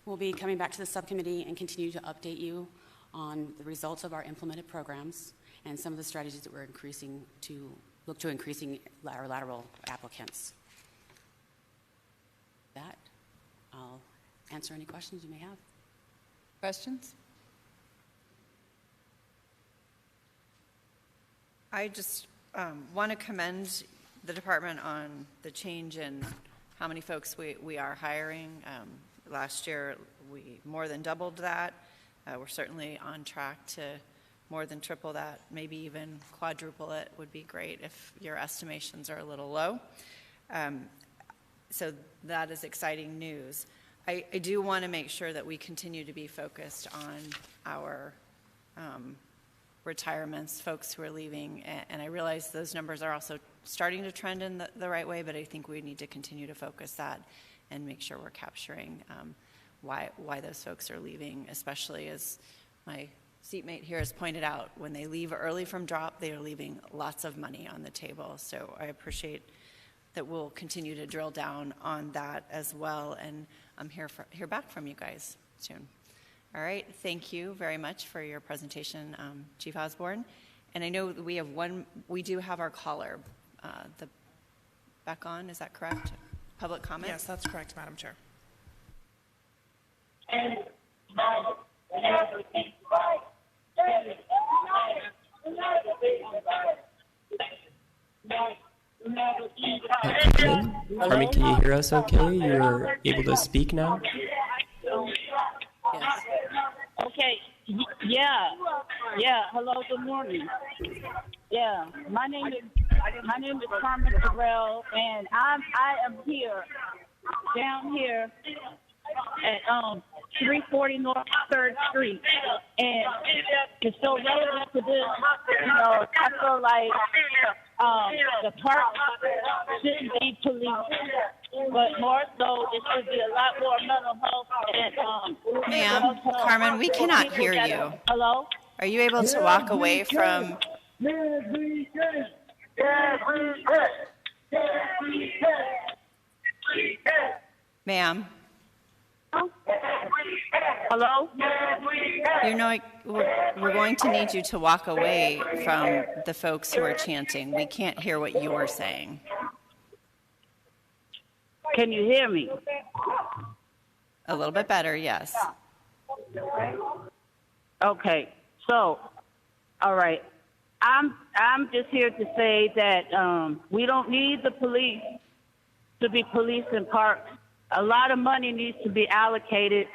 will be coming back to the subcommittee and continue to update you on the results of our implemented programs and some of the strategies that we're increasing our lateral applicants. With that, I'll answer any questions you may have. Questions? I just want to commend the department on the change in how many folks we are hiring. Last year, we more than doubled that. We're certainly on track to more than triple that, maybe even quadruple it would be great if your estimations are a little low. So that is exciting news. I do want to make sure that we continue to be focused on our retirements, folks who are leaving, and I realize those numbers are also starting to trend in the right way, but I think we need to continue to focus that and make sure we're capturing why those folks are leaving, especially as my seatmate here has pointed out, when they leave early from drop, they are leaving lots of money on the table. So I appreciate that we'll continue to drill down on that as well, and I'm hear back from you guys soon. All right, thank you very much for your presentation, Chief Osborne. And I know that we do have our caller, back on, is that correct? Public comment? Yes, that's correct, Madam Chair. Carmen, can you hear us okay? You're able to speak now? Yes. Okay. Yeah. Hello. Good morning. Yeah. My name is Carmen Terrell, and I am here, down here at 340 North 3rd Street, and it's so relevant to this. I feel like the park shouldn't be police, but more so it should be a lot more mental health. And Ma'am, Carmen, we cannot hear you. Hello? Are you able to walk away from? Ma'am. Hello? We're going to need you to walk away from the folks who are chanting. We can't hear what you are saying. Can you hear me? A little bit better, yes. Okay. So, all right. I'm just here to say that we don't need the police to be policing parks. A lot of money needs to be allocated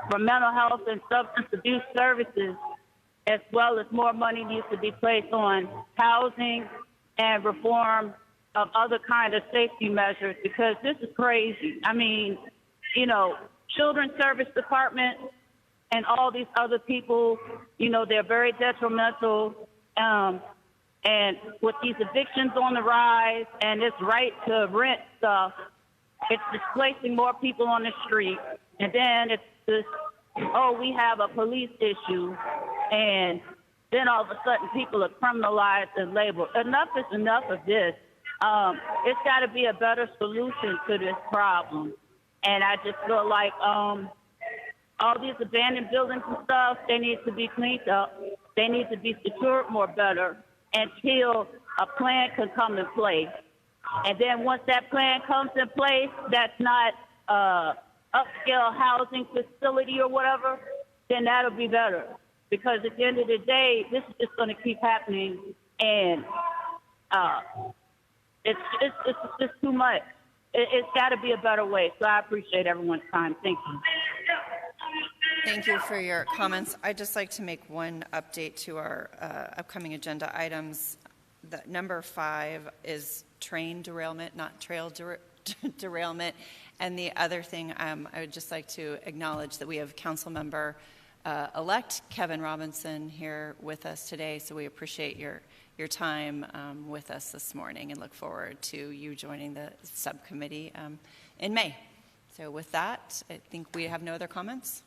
for mental health and substance abuse services, as well as more money needs to be placed on housing and reform of other kind of safety measures, because this is crazy. I mean, Children's Service Department and all these other people, they're very detrimental. And with these evictions on the rise and this right to rent stuff, it's displacing more people on the street. And then it's this, we have a police issue. And then all of a sudden people are criminalized and labeled. Enough is enough of this. It's got to be a better solution to this problem. And I just feel like all these abandoned buildings and stuff, they need to be cleaned up. They need to be secured more better until a plan can come in place. And then once that plan comes in place, that's not upscale housing facility or whatever, then that'll be better. Because at the end of the day, this is just going to keep happening, and it's just too much. It's got to be a better way. So I appreciate everyone's time. Thank you. Thank you for your comments. I'd just like to make one update to our upcoming agenda items. That number 5 is train derailment, not trail derailment. And the other thing, I would just like to acknowledge that we have council member elect Kevin Robinson here with us today. So we appreciate your time with us this morning and look forward to you joining the subcommittee in May. So with that, I think we have no other comments.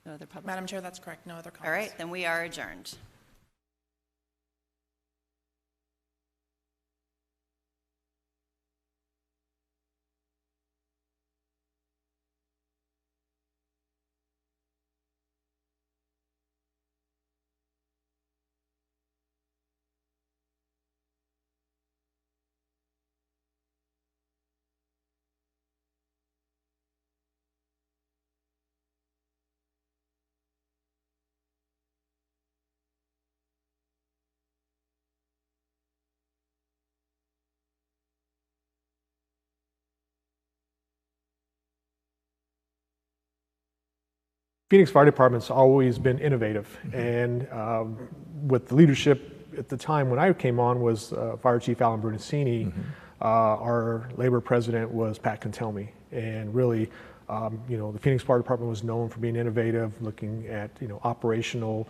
No other public. Madam Chair, that's correct. No other comments. All right, then we are adjourned. Phoenix Fire Department's always been innovative, and with the leadership at the time when I came on was Fire Chief Alan Brunacini. Our labor president was Pat Cantelmi, and really, the Phoenix Fire Department was known for being innovative, looking at operational